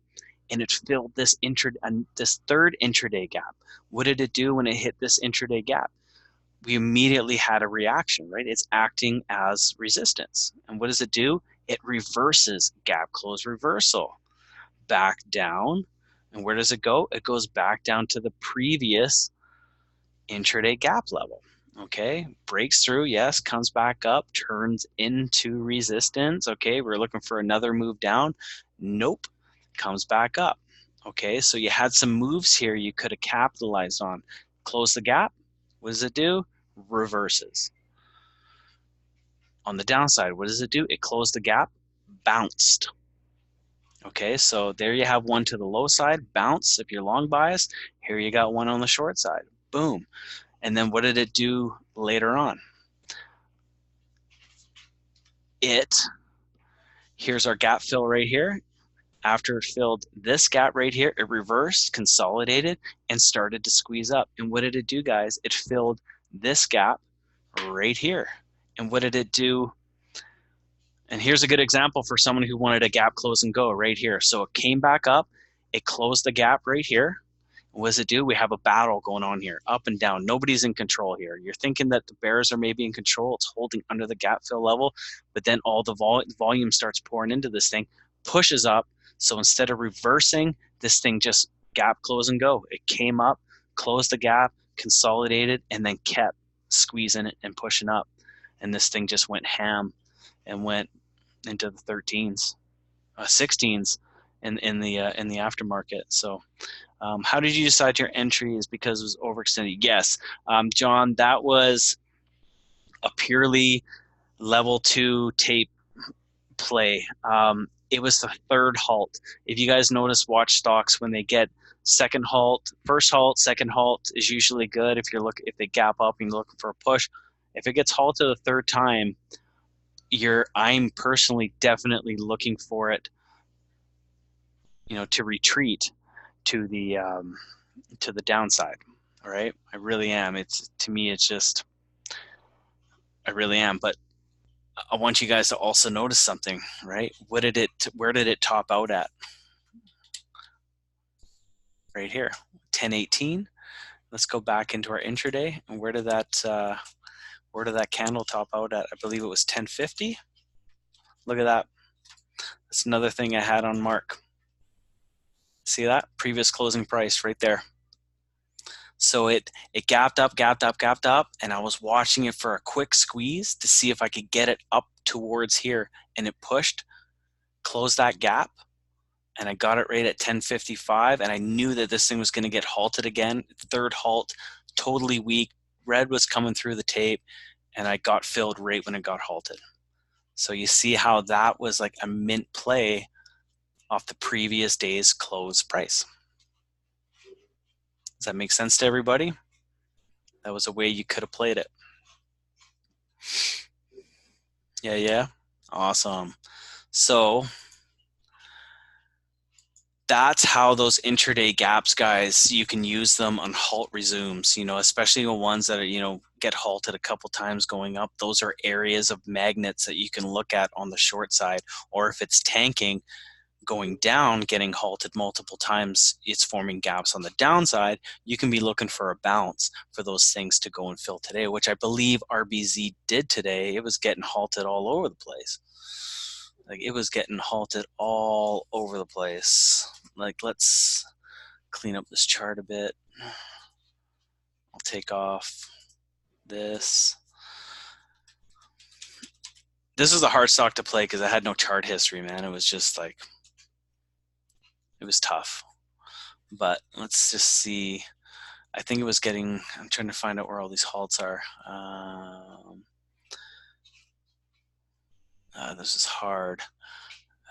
and it filled this third intraday gap. What did it do when it hit this intraday gap? We immediately had a reaction, right? It's acting as resistance. And what does it do? It reverses gap close reversal back down. And where does it go? It goes back down to the previous intraday gap level. Okay, breaks through, yes, comes back up, turns into resistance. Okay, we're looking for another move down. Nope, comes back up. Okay, so you had some moves here you could have capitalized on. Close the gap. What does it do? Reverses. On the downside, what does it do? It closed the gap, bounced. Okay, so there you have one to the low side, bounce if you're long bias. Here you got one on the short side, boom. And then what did it do later on? Here's our gap fill right here. After it filled this gap right here, it reversed, consolidated, and started to squeeze up. And what did it do, guys? It filled this gap right here. And what did it do? And here's a good example for someone who wanted a gap close and go right here. So it came back up, it closed the gap right here. What does it do? We have a battle going on here, up and down. Nobody's in control here. You're thinking that the bears are maybe in control. It's holding under the gap fill level, but then all the volume starts pouring into this thing, pushes up. So instead of reversing, this thing just gap close and go. It came up, closed the gap, consolidated, and then kept squeezing it and pushing up. And this thing just went ham and went into the 13s, 16s in the aftermarket. So how did you decide your entry is because it was overextended? Yes, John, that was a purely level 2 tape play. It was the third halt. If you guys notice watch stocks, when they get second halt, first halt, second halt is usually good if they gap up and you're looking for a push. If it gets halted the third time, I'm personally definitely looking for it, to retreat to the downside. All right, I really am. To me, it's just, I really am. But I want you guys to also notice something, right? Where did it top out at? Right here, 1018. Let's go back into our intraday, and where did that candle top out at? I believe it was 1050. Look at that. That's another thing I had on mark. See that? Previous closing price right there. So it gapped up, and I was watching it for a quick squeeze to see if I could get it up towards here, and it pushed, closed that gap, and I got it right at 1055, and I knew that this thing was going to get halted again. Third halt, totally weak. Red was coming through the tape, and I got filled right when it got halted. So you see how that was like a mint play off the previous day's close price. Does that make sense to everybody? That was a way you could have played it. Yeah. Awesome. So that's how those intraday gaps, guys, you can use them on halt resumes, especially the ones that are, get halted a couple times going up. Those are areas of magnets that you can look at on the short side. Or if it's tanking, going down, getting halted multiple times, it's forming gaps on the downside. You can be looking for a bounce for those things to go and fill today, which I believe RBZ did today. It was getting halted all over the place. Like, it was getting halted all over the place. Like, let's clean up this chart a bit. I'll take off this. this was a hard stock to play because I had no chart history, man. It was just like, it was tough. But let's just see. I think it was getting, I'm trying to find out where all these halts are. This is hard.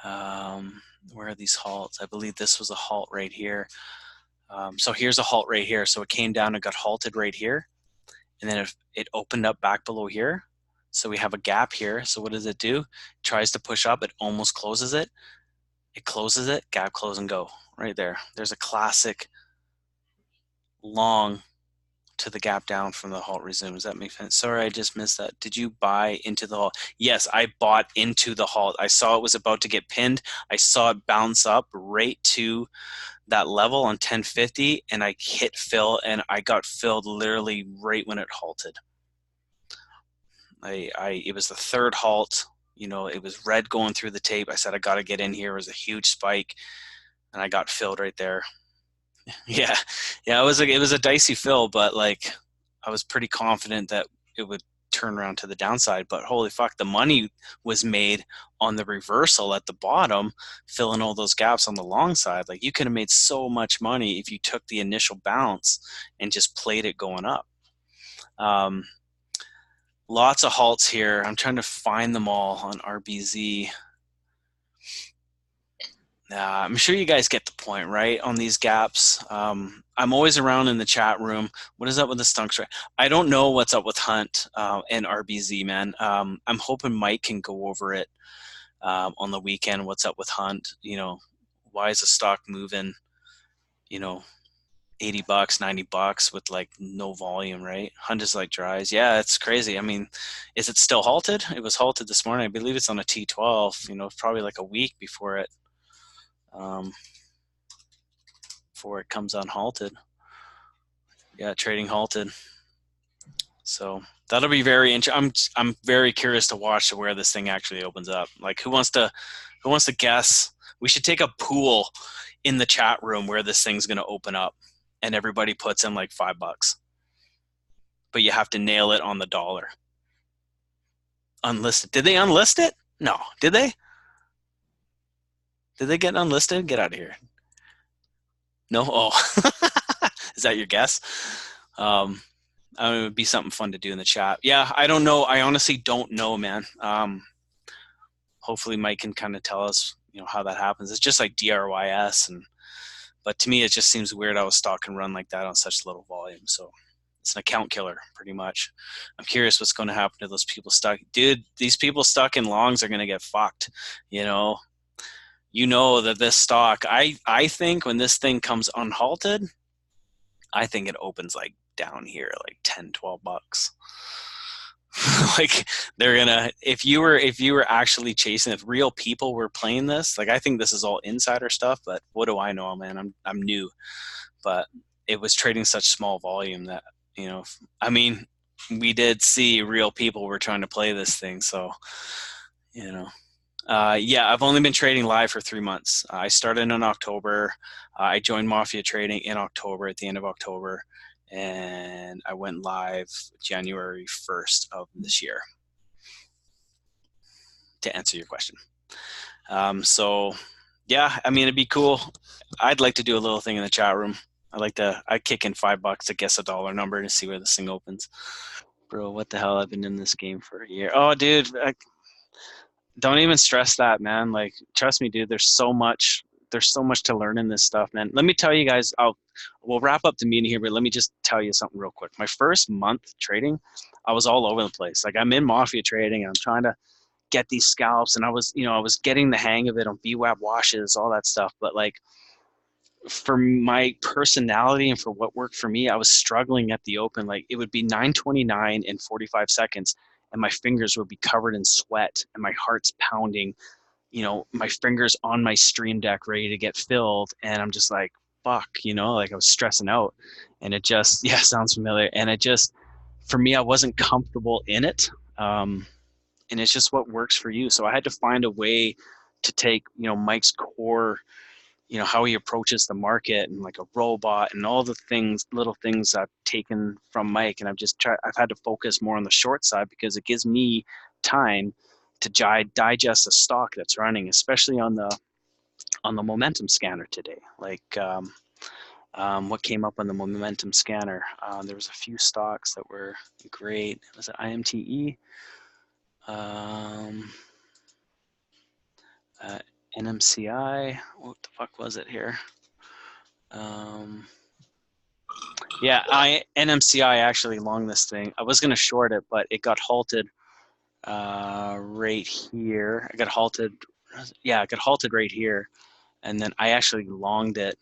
Where are these halts? I believe this was a halt right here. So here's a halt right here. So it came down and got halted right here. And then it opened up back below here. So we have a gap here. So what does it do? It tries to push up. It almost closes it. It closes it, gap, close, and go. Right there. There's a classic long to the gap down from the halt resume. Does that make sense? Sorry, I just missed that. Did you buy into the halt? Yes, I bought into the halt. I saw it was about to get pinned. I saw it bounce up right to that level on 1050, and I hit fill, and I got filled literally right when it halted. It was the third halt. You know, it was red going through the tape. I said, I got to get in here. It was a huge spike, and I got filled right there. Yeah. It was a dicey fill, but like I was pretty confident that it would turn around to the downside. But holy fuck, the money was made on the reversal at the bottom, filling all those gaps on the long side. Like you could have made so much money if you took the initial bounce and just played it going up. Lots of halts here. I'm trying to find them all on RBZ. I'm sure you guys get the point, right, on these gaps. I'm always around in the chat room. What is up with the stunks? I don't know what's up with Hunt and RBZ, man. I'm hoping Mike can go over it on the weekend. What's up with Hunt? You know, why is the stock moving, you know, $80, $90 with like no volume, right? Hunt is like dries. Yeah, it's crazy. I mean, is it still halted? It was halted this morning. I believe it's on a T12, you know, probably like a week before it comes unhalted. Yeah, trading halted. So that'll be very interesting. I'm very curious to watch where this thing actually opens up. Like who wants to guess? We should take a pool in the chat room where this thing's going to open up, and everybody puts in like $5, but you have to nail it on the dollar. Unlisted. Did they unlist it? No. Did they? Did they get unlisted? Get out of here. No? Oh. Is that your guess? It would be something fun to do in the chat. Yeah, I don't know. I honestly don't know, man. Hopefully Mike can kind of tell us, you know, how that happens. It's just like DRYS, but to me it just seems weird how a stock can run like that on such little volume. So it's an account killer, pretty much. I'm curious what's going to happen to those people stuck. Dude, these people stuck in longs are going to get fucked, you know. You know that this stock, I think when this thing comes unhalted, I think it opens like down here, like $10, $12. Like they're gonna, if you were actually chasing, if real people were playing this, like I think this is all insider stuff, but what do I know, man? I'm new, but it was trading such small volume that, you know, I mean, we did see real people were trying to play this thing, so, you know. Yeah, I've only been trading live for 3 months. I started in October. I joined Mafia Trading in October, at the end of October, and I went live January 1st of this year, to answer your question. So, yeah, I mean, it'd be cool. I'd like to do a little thing in the chat room. I'd kick in $5 to guess a dollar number to see where this thing opens. Bro, what the hell? I've been in this game for a year. Oh, dude, don't even stress that, man. Like, trust me, dude, there's so much to learn in this stuff, man. Let me tell you guys, we'll wrap up the meeting here, but let me just tell you something real quick. My first month trading, I was all over the place. Like, I'm in Mafia Trading, and I'm trying to get these scalps, and I was getting the hang of it on VWAP washes, all that stuff. But like, for my personality and for what worked for me, I was struggling at the open. Like, it would be 9:29 in 45 seconds, and my fingers would be covered in sweat, and my heart's pounding. You know, my fingers on my stream deck ready to get filled, and I'm just like, fuck, you know, like I was stressing out, and it just, yeah, sounds familiar. And it just, for me, I wasn't comfortable in it. And it's just what works for you. So I had to find a way to take, you know, Mike's core, you know, how he approaches the market and like a robot and all the things, little things I've taken from Mike. And I've had to focus more on the short side because it gives me time digest a stock that's running, especially on the momentum scanner today. Like what came up on the momentum scanner? There was a few stocks that were great. Was it IMTE? NMCI. What the fuck was it here? Yeah, NMCI actually long this thing. I was gonna short it, but it got halted right here. I got halted. Yeah, it got halted right here, and then I actually longed it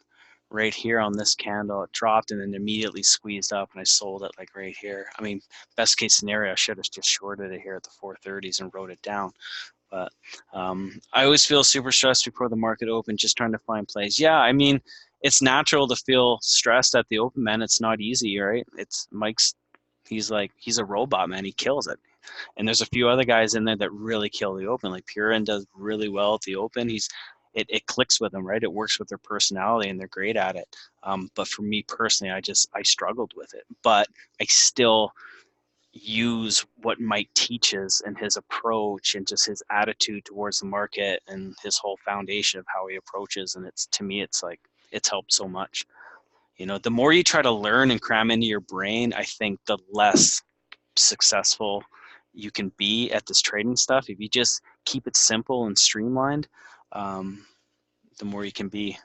right here on this candle. It dropped and then immediately squeezed up, and I sold it like right here. I mean, best case scenario, I should have just shorted it here at the 430s and wrote it down. But I always feel super stressed before the market open, just trying to find plays. Yeah, I mean, it's natural to feel stressed at the open, man. It's not easy, right? It's Mike's. He's a robot, man. He kills it. And there's a few other guys in there that really kill the open. Like Purin does really well at the open. It clicks with them, right? It works with their personality, and they're great at it. But for me personally, I struggled with it. But I still use what Mike teaches and his approach and just his attitude towards the market and his whole foundation of how he approaches. And to me, it's like, it's helped so much. You know, the more you try to learn and cram into your brain, I think the less successful you can be at this trading stuff. If you just keep it simple and streamlined, the more you can be.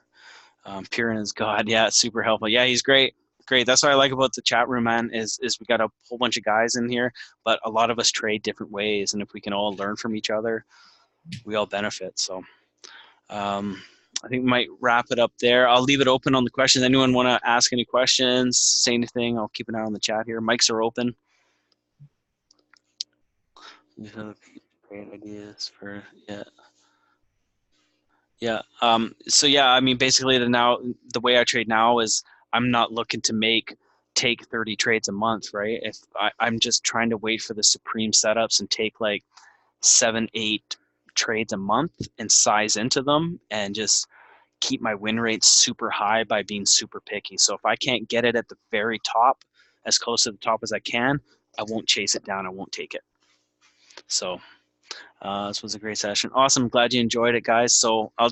Purin is God. Yeah, it's super helpful. Yeah, he's great. Great. That's what I like about the chat room, man, is we got a whole bunch of guys in here, but a lot of us trade different ways. And if we can all learn from each other, we all benefit. So I think we might wrap it up there. I'll leave it open on the questions. Anyone want to ask any questions, say anything? I'll keep an eye on the chat here. Mics are open. You have great ideas for, yeah. Yeah. So yeah, I mean, basically the way I trade now is I'm not looking to take 30 trades a month, right? If I'm just trying to wait for the supreme setups and take like 7-8 trades a month and size into them and just keep my win rate super high by being super picky. So if I can't get it at the very top, as close to the top as I can, I won't chase it down. I won't take it. So this was a great session. Awesome. Glad you enjoyed it, guys. So I'll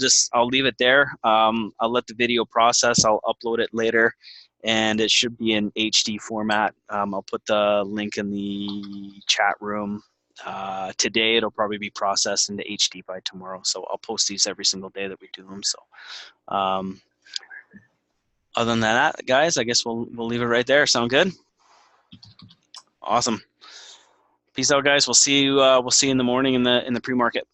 leave it there. I'll let the video process. I'll upload it later, and it should be in HD format. I'll put the link in the chat room. Today it'll probably be processed into HD by tomorrow. So I'll post these every single day that we do them. So other than that, guys, I guess we'll leave it right there. Sound good? Awesome. Peace out, guys. We'll see you in the morning in the pre-market.